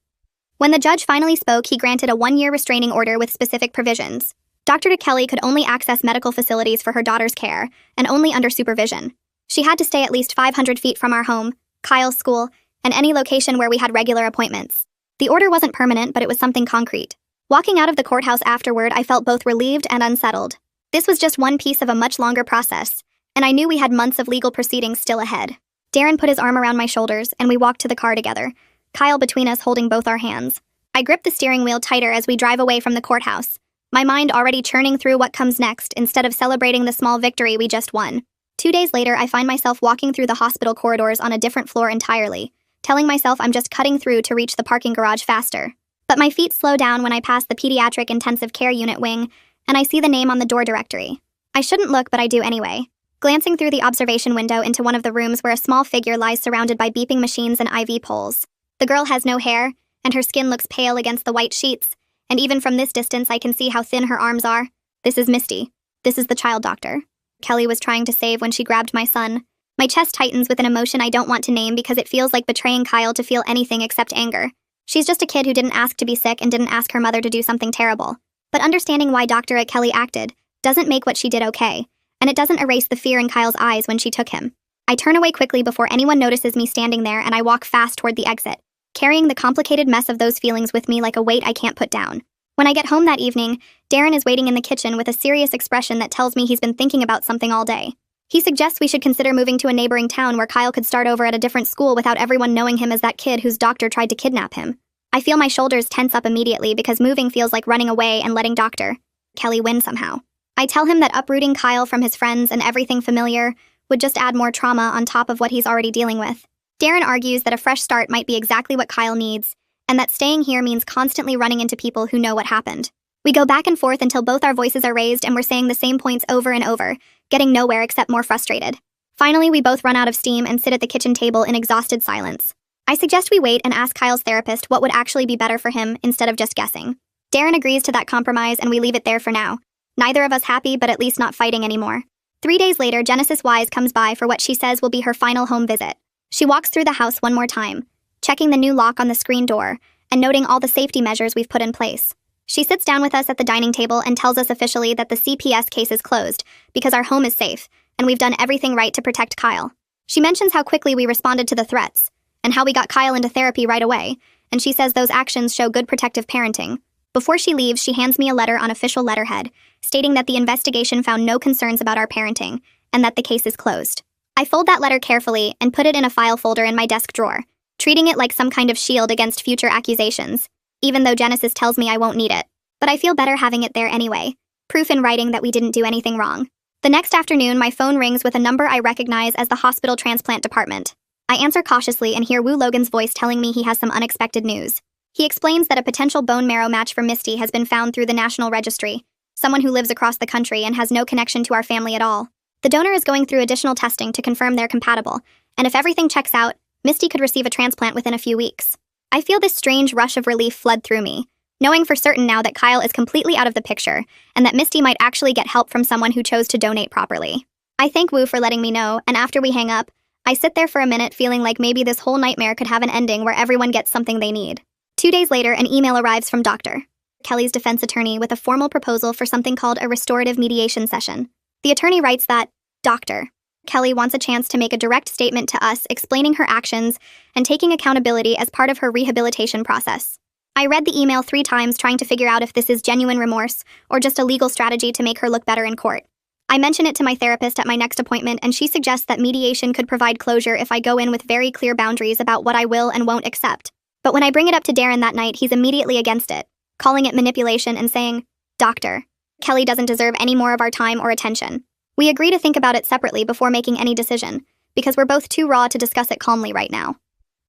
When the judge finally spoke, he granted a 1-year restraining order with specific provisions. Dr. Kelly could only access medical facilities for her daughter's care, and only under supervision. She had to stay at least 500 feet from our home, Kyle's school, and any location where we had regular appointments. The order wasn't permanent, but it was something concrete. Walking out of the courthouse afterward, I felt both relieved and unsettled. This was just one piece of a much longer process, and I knew we had months of legal proceedings still ahead. Darren put his arm around my shoulders, and we walked to the car together, Kyle between us holding both our hands. I gripped the steering wheel tighter as we drive away from the courthouse, my mind already churning through what comes next instead of celebrating the small victory we just won. 2 days later, I find myself walking through the hospital corridors on a different floor entirely, telling myself I'm just cutting through to reach the parking garage faster. But my feet slow down when I pass the pediatric intensive care unit wing, and I see the name on the door directory. I shouldn't look, but I do anyway. Glancing through the observation window into one of the rooms where a small figure lies surrounded by beeping machines and IV poles. The girl has no hair, and her skin looks pale against the white sheets, and even from this distance I can see how thin her arms are. This is Misty. This is the child doctor Kelly was trying to save when she grabbed my son. My chest tightens with an emotion I don't want to name because it feels like betraying Kyle to feel anything except anger. She's just a kid who didn't ask to be sick and didn't ask her mother to do something terrible. But understanding why Dr. Kelly acted doesn't make what she did okay, and it doesn't erase the fear in Kyle's eyes when she took him. I turn away quickly before anyone notices me standing there, and I walk fast toward the exit, carrying the complicated mess of those feelings with me like a weight I can't put down. When I get home that evening, Darren is waiting in the kitchen with a serious expression that tells me he's been thinking about something all day. He suggests we should consider moving to a neighboring town where Kyle could start over at a different school without everyone knowing him as that kid whose doctor tried to kidnap him. I feel my shoulders tense up immediately because moving feels like running away and letting Dr. Kelly win somehow. I tell him that uprooting Kyle from his friends and everything familiar would just add more trauma on top of what he's already dealing with. Darren argues that a fresh start might be exactly what Kyle needs, and that staying here means constantly running into people who know what happened. We go back and forth until both our voices are raised and we're saying the same points over and over, getting nowhere except more frustrated. Finally, we both run out of steam and sit at the kitchen table in exhausted silence. I suggest we wait and ask Kyle's therapist what would actually be better for him instead of just guessing. Darren agrees to that compromise and we leave it there for now. Neither of us happy, but at least not fighting anymore. 3 days later, Genesis Wise comes by for what she says will be her final home visit. She walks through the house one more time, checking the new lock on the screen door and noting all the safety measures we've put in place. She sits down with us at the dining table and tells us officially that the CPS case is closed because our home is safe and we've done everything right to protect Kyle. She mentions how quickly we responded to the threats and how we got Kyle into therapy right away, and she says those actions show good protective parenting. Before she leaves, she hands me a letter on official letterhead, stating that the investigation found no concerns about our parenting and that the case is closed. I fold that letter carefully and put it in a file folder in my desk drawer, treating it like some kind of shield against future accusations, even though Genesis tells me I won't need it. But I feel better having it there anyway, proof in writing that we didn't do anything wrong. The next afternoon, my phone rings with a number I recognize as the hospital transplant department. I answer cautiously and hear Wu Logan's voice telling me he has some unexpected news. He explains that a potential bone marrow match for Misty has been found through the National Registry, someone who lives across the country and has no connection to our family at all. The donor is going through additional testing to confirm they're compatible, and if everything checks out, Misty could receive a transplant within a few weeks. I feel this strange rush of relief flood through me, knowing for certain now that Kyle is completely out of the picture, and that Misty might actually get help from someone who chose to donate properly. I thank Wu for letting me know, and after we hang up, I sit there for a minute feeling like maybe this whole nightmare could have an ending where everyone gets something they need. 2 days later, an email arrives from Dr. Kelly's defense attorney with a formal proposal for something called a restorative mediation session. The attorney writes that Dr. Kelly wants a chance to make a direct statement to us explaining her actions and taking accountability as part of her rehabilitation process. I read the email 3 times trying to figure out if this is genuine remorse or just a legal strategy to make her look better in court. I mention it to my therapist at my next appointment, and she suggests that mediation could provide closure if I go in with very clear boundaries about what I will and won't accept. But when I bring it up to Darren that night, he's immediately against it, calling it manipulation and saying, Dr. Kelly doesn't deserve any more of our time or attention. We agree to think about it separately before making any decision, because we're both too raw to discuss it calmly right now.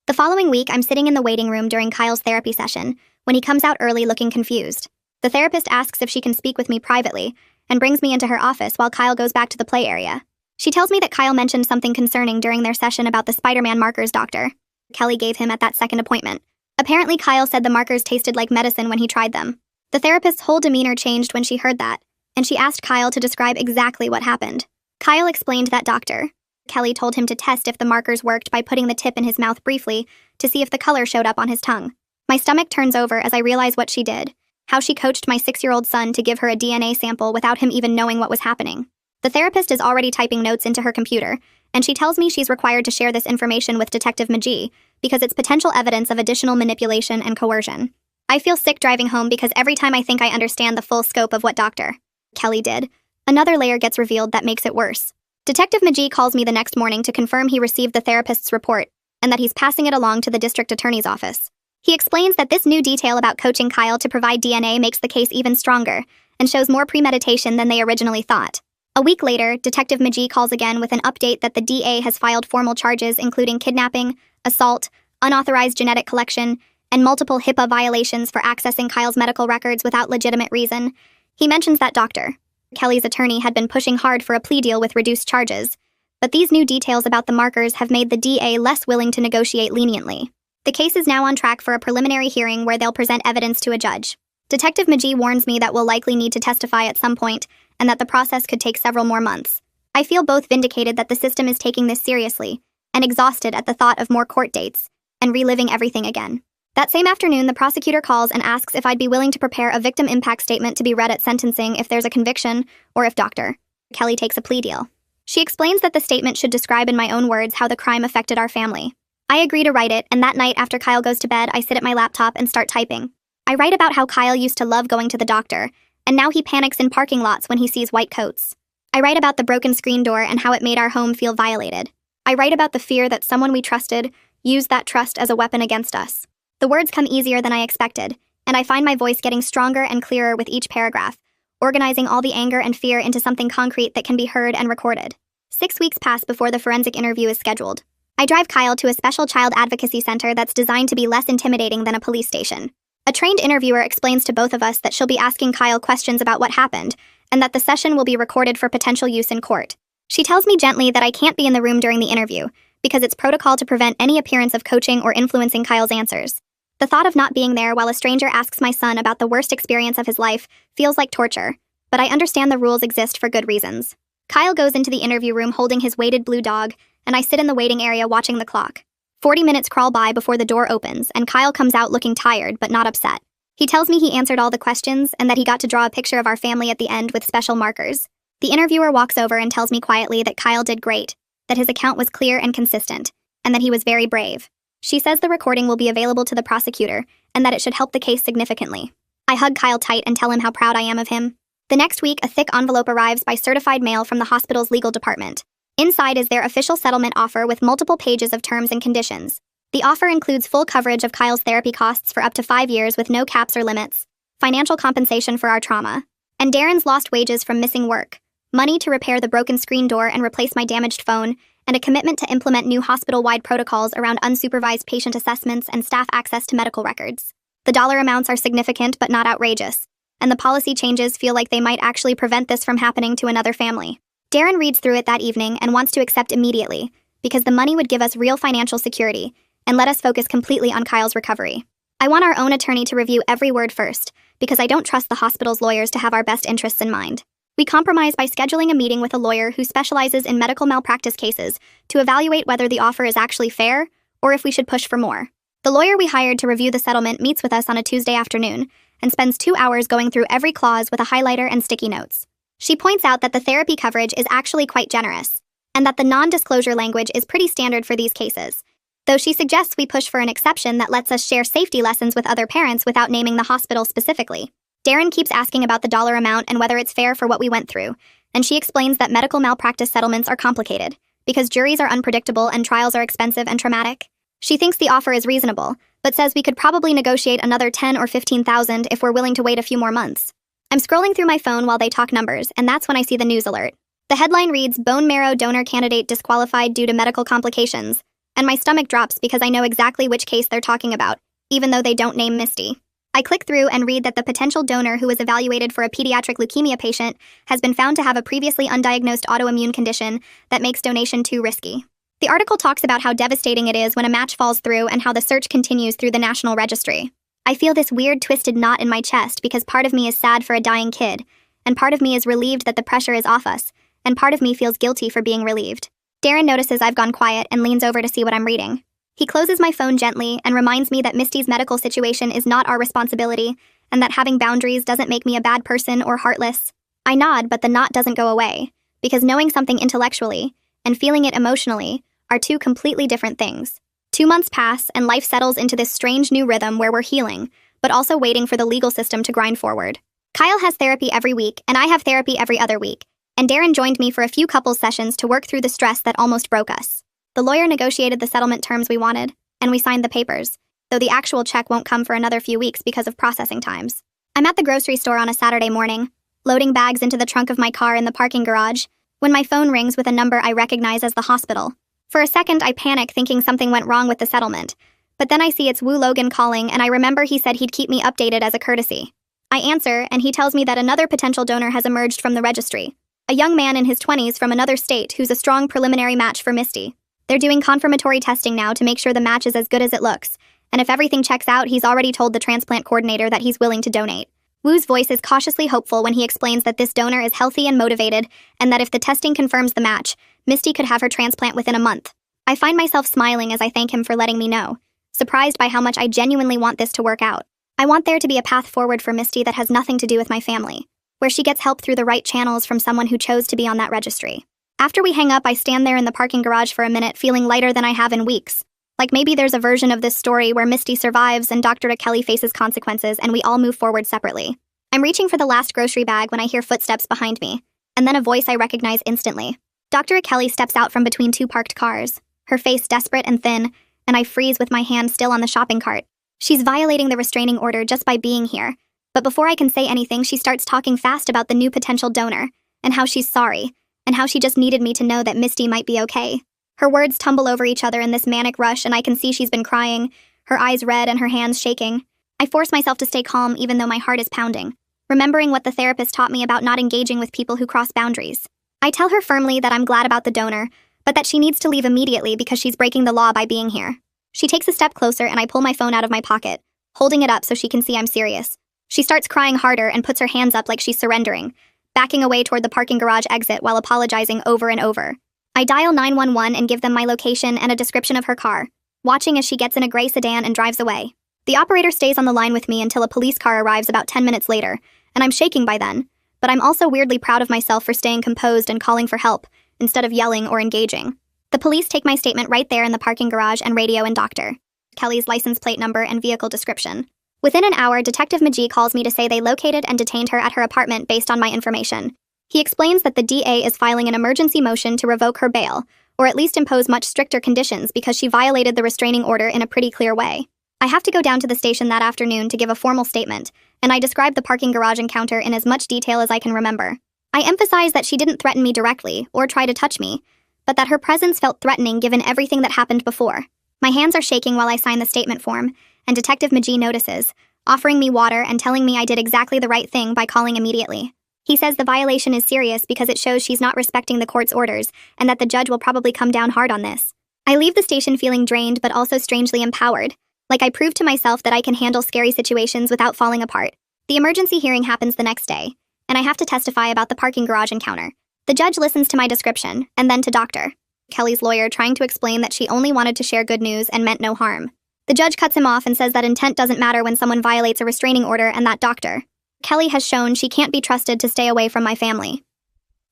The following week, I'm sitting in the waiting room during Kyle's therapy session when he comes out early looking confused. The therapist asks if she can speak with me privately and brings me into her office while Kyle goes back to the play area. She tells me that Kyle mentioned something concerning during their session about the Spider-Man markers Dr. Kelly gave him at that second appointment. Apparently, Kyle said the markers tasted like medicine when he tried them. The therapist's whole demeanor changed when she heard that, and she asked Kyle to describe exactly what happened. Kyle explained that Dr. Kelly told him to test if the markers worked by putting the tip in his mouth briefly to see if the color showed up on his tongue. My stomach turns over as I realize what she did, how she coached my 6-year-old son to give her a DNA sample without him even knowing what was happening. The therapist is already typing notes into her computer, and she tells me she's required to share this information with Detective Magee because it's potential evidence of additional manipulation and coercion. I feel sick driving home because every time I think I understand the full scope of what Dr. Kelly did, another layer gets revealed that makes it worse. Detective Magee calls me the next morning to confirm he received the therapist's report and that he's passing it along to the district attorney's office. He explains that this new detail about coaching Kyle to provide DNA makes the case even stronger and shows more premeditation than they originally thought. A week later, Detective Magee calls again with an update that the DA has filed formal charges including kidnapping, assault, unauthorized genetic collection, and multiple HIPAA violations for accessing Kyle's medical records without legitimate reason. He mentions that Dr. Kelly's attorney had been pushing hard for a plea deal with reduced charges, but these new details about the markers have made the DA less willing to negotiate leniently. The case is now on track for a preliminary hearing where they'll present evidence to a judge. Detective Magee warns me that we'll likely need to testify at some point and that the process could take several more months. I feel both vindicated that the system is taking this seriously and exhausted at the thought of more court dates and reliving everything again. That same afternoon, the prosecutor calls and asks if I'd be willing to prepare a victim impact statement to be read at sentencing if there's a conviction or if Dr. Kelly takes a plea deal. She explains that the statement should describe in my own words how the crime affected our family. I agree to write it, and that night after Kyle goes to bed, I sit at my laptop and start typing. I I write about how Kyle used to love going to the doctor, and now he panics in parking lots when he sees white coats. I write about the broken screen door and how it made our home feel violated. I write about the fear that someone we trusted used that trust as a weapon against us. The words come easier than I expected, and I find my voice getting stronger and clearer with each paragraph, organizing all the anger and fear into something concrete that can be heard and recorded. 6 weeks pass before the forensic interview is scheduled. I drive Kyle to a special child advocacy center that's designed to be less intimidating than a police station. A trained interviewer explains to both of us that she'll be asking Kyle questions about what happened, and that the session will be recorded for potential use in court. She tells me gently that I can't be in the room during the interview, because it's protocol to prevent any appearance of coaching or influencing Kyle's answers. The thought of not being there while a stranger asks my son about the worst experience of his life feels like torture, but I understand the rules exist for good reasons. Kyle goes into the interview room holding his weighted blue dog, and I sit in the waiting area watching the clock. 40 minutes crawl by before the door opens, and Kyle comes out looking tired but not upset. He tells me he answered all the questions and that he got to draw a picture of our family at the end with special markers. The interviewer walks over and tells me quietly that Kyle did great, that his account was clear and consistent, and that he was very brave. She says the recording will be available to the prosecutor and that it should help the case significantly. I hug Kyle tight and tell him how proud I am of him. The next week, a thick envelope arrives by certified mail from the hospital's legal department. Inside is their official settlement offer with multiple pages of terms and conditions. The offer includes full coverage of Kyle's therapy costs for up to 5 years with no caps or limits, financial compensation for our trauma, and Darren's lost wages from missing work, money to repair the broken screen door and replace my damaged phone, and a commitment to implement new hospital-wide protocols around unsupervised patient assessments and staff access to medical records. The dollar amounts are significant but not outrageous, and the policy changes feel like they might actually prevent this from happening to another family. Darren reads through it that evening and wants to accept immediately, because the money would give us real financial security and let us focus completely on Kyle's recovery. I want our own attorney to review every word first, because I don't trust the hospital's lawyers to have our best interests in mind. We compromise by scheduling a meeting with a lawyer who specializes in medical malpractice cases to evaluate whether the offer is actually fair or if we should push for more. The lawyer we hired to review the settlement meets with us on a Tuesday afternoon and spends 2 hours going through every clause with a highlighter and sticky notes. She points out that the therapy coverage is actually quite generous, and that the non-disclosure language is pretty standard for these cases, though she suggests we push for an exception that lets us share safety lessons with other parents without naming the hospital specifically. Darren keeps asking about the dollar amount and whether it's fair for what we went through, and she explains that medical malpractice settlements are complicated, because juries are unpredictable and trials are expensive and traumatic. She thinks the offer is reasonable, but says we could probably negotiate another $10,000 or $15,000 if we're willing to wait a few more months. I'm scrolling through my phone while they talk numbers, and that's when I see the news alert. The headline reads, "Bone marrow donor candidate disqualified due to medical complications," and my stomach drops because I know exactly which case they're talking about, even though they don't name Misty. I click through and read that the potential donor who was evaluated for a pediatric leukemia patient has been found to have a previously undiagnosed autoimmune condition that makes donation too risky. The article talks about how devastating it is when a match falls through and how the search continues through the National Registry. I feel this weird twisted knot in my chest because part of me is sad for a dying kid, and part of me is relieved that the pressure is off us, and part of me feels guilty for being relieved. Darren notices I've gone quiet and leans over to see what I'm reading. He closes my phone gently and reminds me that Misty's medical situation is not our responsibility, and that having boundaries doesn't make me a bad person or heartless. I nod, but the knot doesn't go away, because knowing something intellectually and feeling it emotionally are two completely different things. 2 months pass, and life settles into this strange new rhythm where we're healing, but also waiting for the legal system to grind forward. Kyle has therapy every week, and I have therapy every other week, and Darren joined me for a few couples sessions to work through the stress that almost broke us. The lawyer negotiated the settlement terms we wanted, and we signed the papers, though the actual check won't come for another few weeks because of processing times. I'm at the grocery store on a Saturday morning, loading bags into the trunk of my car in the parking garage, when my phone rings with a number I recognize as the hospital. For a second, I panic thinking something went wrong with the settlement, but then I see it's Wu Logan calling, and I remember he said he'd keep me updated as a courtesy. I answer, and he tells me that another potential donor has emerged from the registry, a young man in his 20s from another state who's a strong preliminary match for Misty. They're doing confirmatory testing now to make sure the match is as good as it looks, and if everything checks out, he's already told the transplant coordinator that he's willing to donate. Wu's voice is cautiously hopeful when he explains that this donor is healthy and motivated, and that if the testing confirms the match, Misty could have her transplant within a month. I find myself smiling as I thank him for letting me know, surprised by how much I genuinely want this to work out. I want there to be a path forward for Misty that has nothing to do with my family, where she gets help through the right channels from someone who chose to be on that registry. After we hang up, I stand there in the parking garage for a minute feeling lighter than I have in weeks. Like maybe there's a version of this story where Misty survives and Dr. Kelly faces consequences and we all move forward separately. I'm reaching for the last grocery bag when I hear footsteps behind me, and then a voice I recognize instantly. Dr. Kelly steps out from between two parked cars, her face desperate and thin, and I freeze with my hand still on the shopping cart. She's violating the restraining order just by being here, but before I can say anything, she starts talking fast about the new potential donor, and how she's sorry, and how she just needed me to know that Misty might be okay. Her words tumble over each other in this manic rush, and I can see she's been crying, her eyes red and her hands shaking. I force myself to stay calm even though my heart is pounding, remembering what the therapist taught me about not engaging with people who cross boundaries. I tell her firmly that I'm glad about the donor, but that she needs to leave immediately because she's breaking the law by being here. She takes a step closer and I pull my phone out of my pocket, holding it up so she can see I'm serious. She starts crying harder and puts her hands up like she's surrendering, backing away toward the parking garage exit while apologizing over and over. I dial 911 and give them my location and a description of her car, watching as she gets in a gray sedan and drives away. The operator stays on the line with me until a police car arrives about 10 minutes later, and I'm shaking by then, but I'm also weirdly proud of myself for staying composed and calling for help, instead of yelling or engaging. The police take my statement right there in the parking garage and radio in Dr. Kelly's license plate number and vehicle description. Within an hour, Detective Magee calls me to say they located and detained her at her apartment based on my information. He explains that the DA is filing an emergency motion to revoke her bail, or at least impose much stricter conditions because she violated the restraining order in a pretty clear way. I have to go down to the station that afternoon to give a formal statement, and I describe the parking garage encounter in as much detail as I can remember. I emphasize that she didn't threaten me directly or try to touch me, but that her presence felt threatening given everything that happened before. My hands are shaking while I sign the statement form, and Detective Magee notices, offering me water and telling me I did exactly the right thing by calling immediately. He says the violation is serious because it shows she's not respecting the court's orders and that the judge will probably come down hard on this. I leave the station feeling drained but also strangely empowered, like I proved to myself that I can handle scary situations without falling apart. The emergency hearing happens the next day, and I have to testify about the parking garage encounter. The judge listens to my description, and then to Dr. Kelly's lawyer trying to explain that she only wanted to share good news and meant no harm. The judge cuts him off and says that intent doesn't matter when someone violates a restraining order and that Dr. Kelly has shown she can't be trusted to stay away from my family.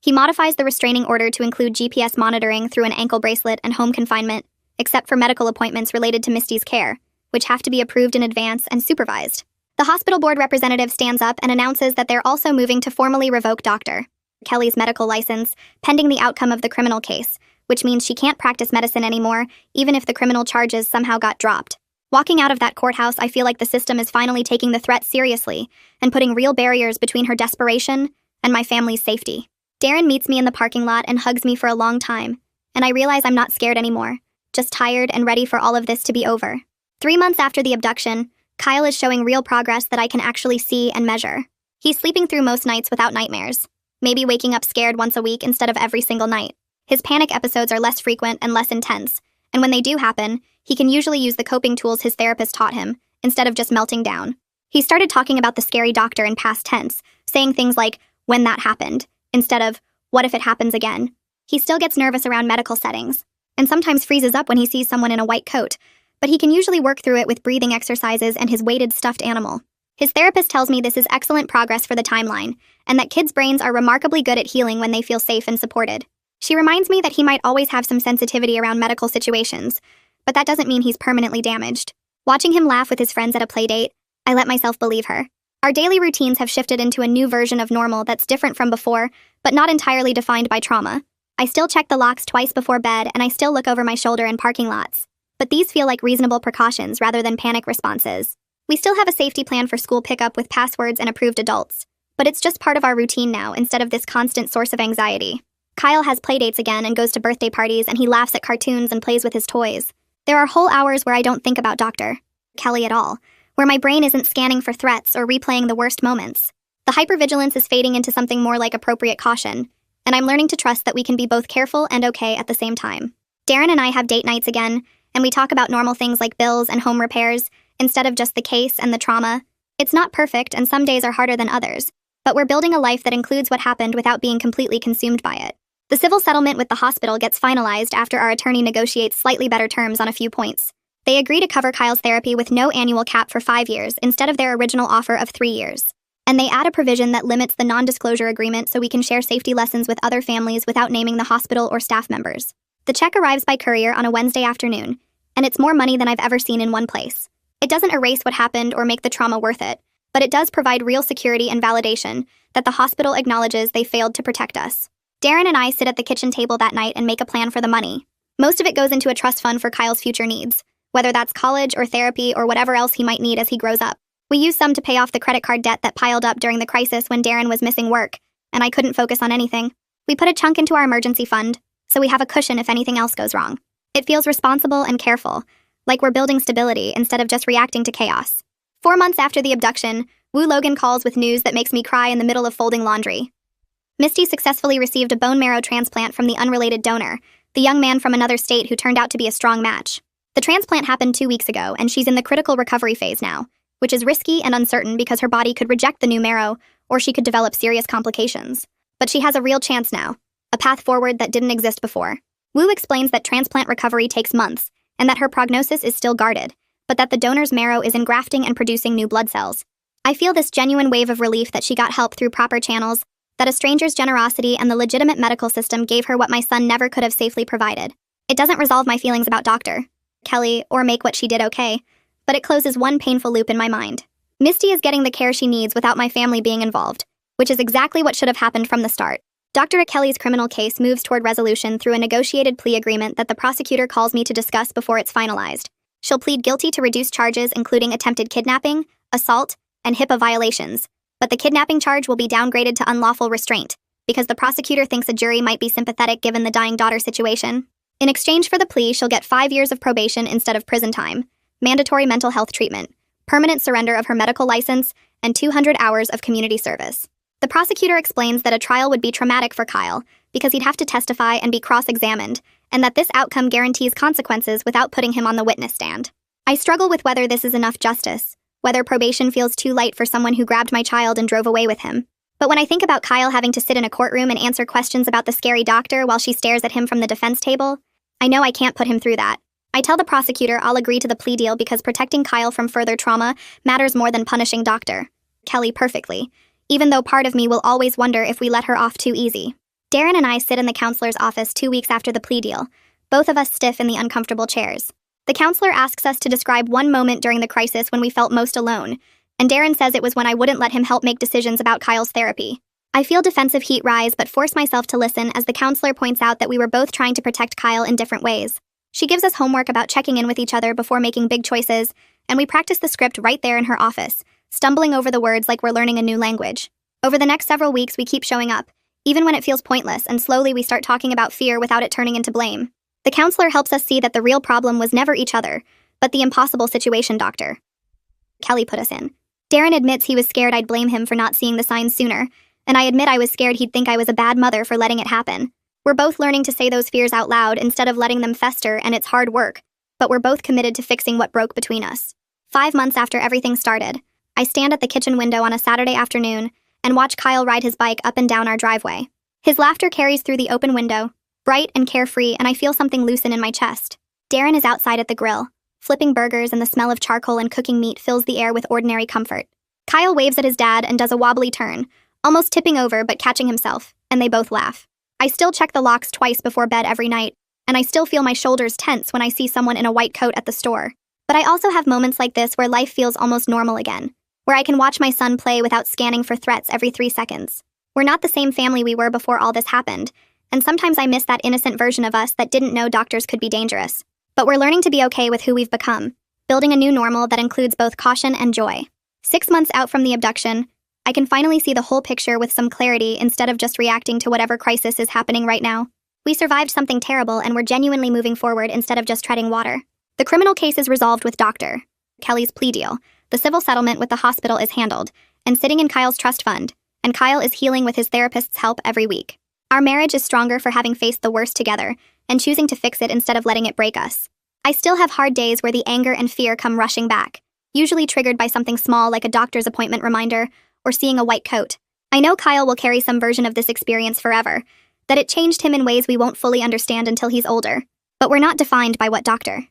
He modifies the restraining order to include GPS monitoring through an ankle bracelet and home confinement, except for medical appointments related to Misty's care, which have to be approved in advance and supervised. The hospital board representative stands up and announces that they're also moving to formally revoke Dr. Kelly's medical license, pending the outcome of the criminal case, which means she can't practice medicine anymore, even if the criminal charges somehow got dropped. Walking out of that courthouse, I feel like the system is finally taking the threat seriously and putting real barriers between her desperation and my family's safety. Darren meets me in the parking lot and hugs me for a long time, and I realize I'm not scared anymore, just tired and ready for all of this to be over. 3 months after the abduction, Kyle is showing real progress that I can actually see and measure. He's sleeping through most nights without nightmares, maybe waking up scared once a week instead of every single night. His panic episodes are less frequent and less intense, and when they do happen, he can usually use the coping tools his therapist taught him, instead of just melting down. He started talking about the scary doctor in past tense, saying things like, when that happened, instead of, what if it happens again? He still gets nervous around medical settings, and sometimes freezes up when he sees someone in a white coat, but he can usually work through it with breathing exercises and his weighted stuffed animal. His therapist tells me this is excellent progress for the timeline, and that kids' brains are remarkably good at healing when they feel safe and supported. She reminds me that he might always have some sensitivity around medical situations, but that doesn't mean he's permanently damaged. Watching him laugh with his friends at a playdate, I let myself believe her. Our daily routines have shifted into a new version of normal that's different from before, but not entirely defined by trauma. I still check the locks twice before bed, and I still look over my shoulder in parking lots. But these feel like reasonable precautions rather than panic responses. We still have a safety plan for school pickup with passwords and approved adults, but it's just part of our routine now instead of this constant source of anxiety. Kyle has playdates again and goes to birthday parties, and he laughs at cartoons and plays with his toys. There are whole hours where I don't think about Dr. Kelly at all, where my brain isn't scanning for threats or replaying the worst moments. The hypervigilance is fading into something more like appropriate caution, and I'm learning to trust that we can be both careful and okay at the same time. Darren and I have date nights again, and we talk about normal things like bills and home repairs, instead of just the case and the trauma. It's not perfect, and some days are harder than others, but we're building a life that includes what happened without being completely consumed by it. The civil settlement with the hospital gets finalized after our attorney negotiates slightly better terms on a few points. They agree to cover Kyle's therapy with no annual cap for 5 years instead of their original offer of 3 years. And they add a provision that limits the non-disclosure agreement so we can share safety lessons with other families without naming the hospital or staff members. The check arrives by courier on a Wednesday afternoon, and it's more money than I've ever seen in one place. It doesn't erase what happened or make the trauma worth it, but it does provide real security and validation that the hospital acknowledges they failed to protect us. Darren and I sit at the kitchen table that night and make a plan for the money. Most of it goes into a trust fund for Kyle's future needs, whether that's college or therapy or whatever else he might need as he grows up. We use some to pay off the credit card debt that piled up during the crisis when Darren was missing work, and I couldn't focus on anything. We put a chunk into our emergency fund, so we have a cushion if anything else goes wrong. It feels responsible and careful, like we're building stability instead of just reacting to chaos. 4 months after the abduction, Wu Logan calls with news that makes me cry in the middle of folding laundry. Misty successfully received a bone marrow transplant from the unrelated donor, the young man from another state who turned out to be a strong match. The transplant happened 2 weeks ago, and she's in the critical recovery phase now, which is risky and uncertain because her body could reject the new marrow, or she could develop serious complications. But she has a real chance now, a path forward that didn't exist before. Wu explains that transplant recovery takes months, and that her prognosis is still guarded, but that the donor's marrow is engrafting and producing new blood cells. I feel this genuine wave of relief that she got help through proper channels, that a stranger's generosity and the legitimate medical system gave her what my son never could have safely provided. It doesn't resolve my feelings about Dr. Kelly or make what she did okay, but it closes one painful loop in my mind. Misty is getting the care she needs without my family being involved, which is exactly what should have happened from the start. Dr. Kelly's criminal case moves toward resolution through a negotiated plea agreement that the prosecutor calls me to discuss before it's finalized. She'll plead guilty to reduced charges including attempted kidnapping, assault, and HIPAA violations, but the kidnapping charge will be downgraded to unlawful restraint, because the prosecutor thinks a jury might be sympathetic given the dying daughter situation. In exchange for the plea, she'll get 5 years of probation instead of prison time, mandatory mental health treatment, permanent surrender of her medical license, and 200 hours of community service. The prosecutor explains that a trial would be traumatic for Kyle, because he'd have to testify and be cross-examined, and that this outcome guarantees consequences without putting him on the witness stand. I struggle with whether this is enough justice, whether probation feels too light for someone who grabbed my child and drove away with him. But when I think about Kyle having to sit in a courtroom and answer questions about the scary doctor while she stares at him from the defense table, I know I can't put him through that. I tell the prosecutor I'll agree to the plea deal because protecting Kyle from further trauma matters more than punishing Dr. Kelly perfectly, even though part of me will always wonder if we let her off too easy. Darren and I sit in the counselor's office 2 weeks after the plea deal, both of us stiff in the uncomfortable chairs. The counselor asks us to describe one moment during the crisis when we felt most alone, and Darren says it was when I wouldn't let him help make decisions about Kyle's therapy. I feel defensive heat rise but force myself to listen as the counselor points out that we were both trying to protect Kyle in different ways. She gives us homework about checking in with each other before making big choices, and we practice the script right there in her office, stumbling over the words like we're learning a new language. Over the next several weeks, we keep showing up, even when it feels pointless, and slowly we start talking about fear without it turning into blame. The counselor helps us see that the real problem was never each other, but the impossible situation Dr. Kelly put us in. Darren admits he was scared I'd blame him for not seeing the signs sooner, and I admit I was scared he'd think I was a bad mother for letting it happen. We're both learning to say those fears out loud instead of letting them fester, and it's hard work, but we're both committed to fixing what broke between us. 5 months after everything started, I stand at the kitchen window on a Saturday afternoon and watch Kyle ride his bike up and down our driveway. His laughter carries through the open window, bright and carefree, and I feel something loosen in my chest. Darren is outside at the grill, flipping burgers, and the smell of charcoal and cooking meat fills the air with ordinary comfort. Kyle waves at his dad and does a wobbly turn, almost tipping over but catching himself, and they both laugh. I still check the locks twice before bed every night, and I still feel my shoulders tense when I see someone in a white coat at the store. But I also have moments like this where life feels almost normal again, where I can watch my son play without scanning for threats every 3 seconds. We're not the same family we were before all this happened, and sometimes I miss that innocent version of us that didn't know doctors could be dangerous. But we're learning to be okay with who we've become, building a new normal that includes both caution and joy. 6 months out from the abduction, I can finally see the whole picture with some clarity instead of just reacting to whatever crisis is happening right now. We survived something terrible and we're genuinely moving forward instead of just treading water. The criminal case is resolved with Dr. Kelly's plea deal. The civil settlement with the hospital is handled, and sitting in Kyle's trust fund, and Kyle is healing with his therapist's help every week. Our marriage is stronger for having faced the worst together and choosing to fix it instead of letting it break us. I still have hard days where the anger and fear come rushing back, usually triggered by something small like a doctor's appointment reminder or seeing a white coat. I know Kyle will carry some version of this experience forever, that it changed him in ways we won't fully understand until he's older. But we're not defined by what Dr.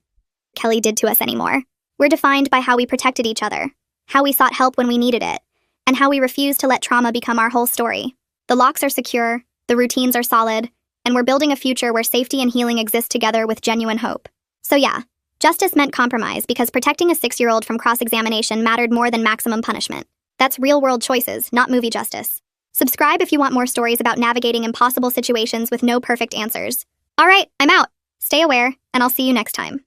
Kelly did to us anymore. We're defined by how we protected each other, how we sought help when we needed it, and how we refused to let trauma become our whole story. The locks are secure, the routines are solid, and we're building a future where safety and healing exist together with genuine hope. So yeah, Justice meant compromise because protecting a 6-year-old from cross-examination mattered more than maximum punishment. That's real-world choices, not movie justice. Subscribe if you want more stories about navigating impossible situations with no perfect answers. All right, I'm out. Stay aware, and I'll see you next time.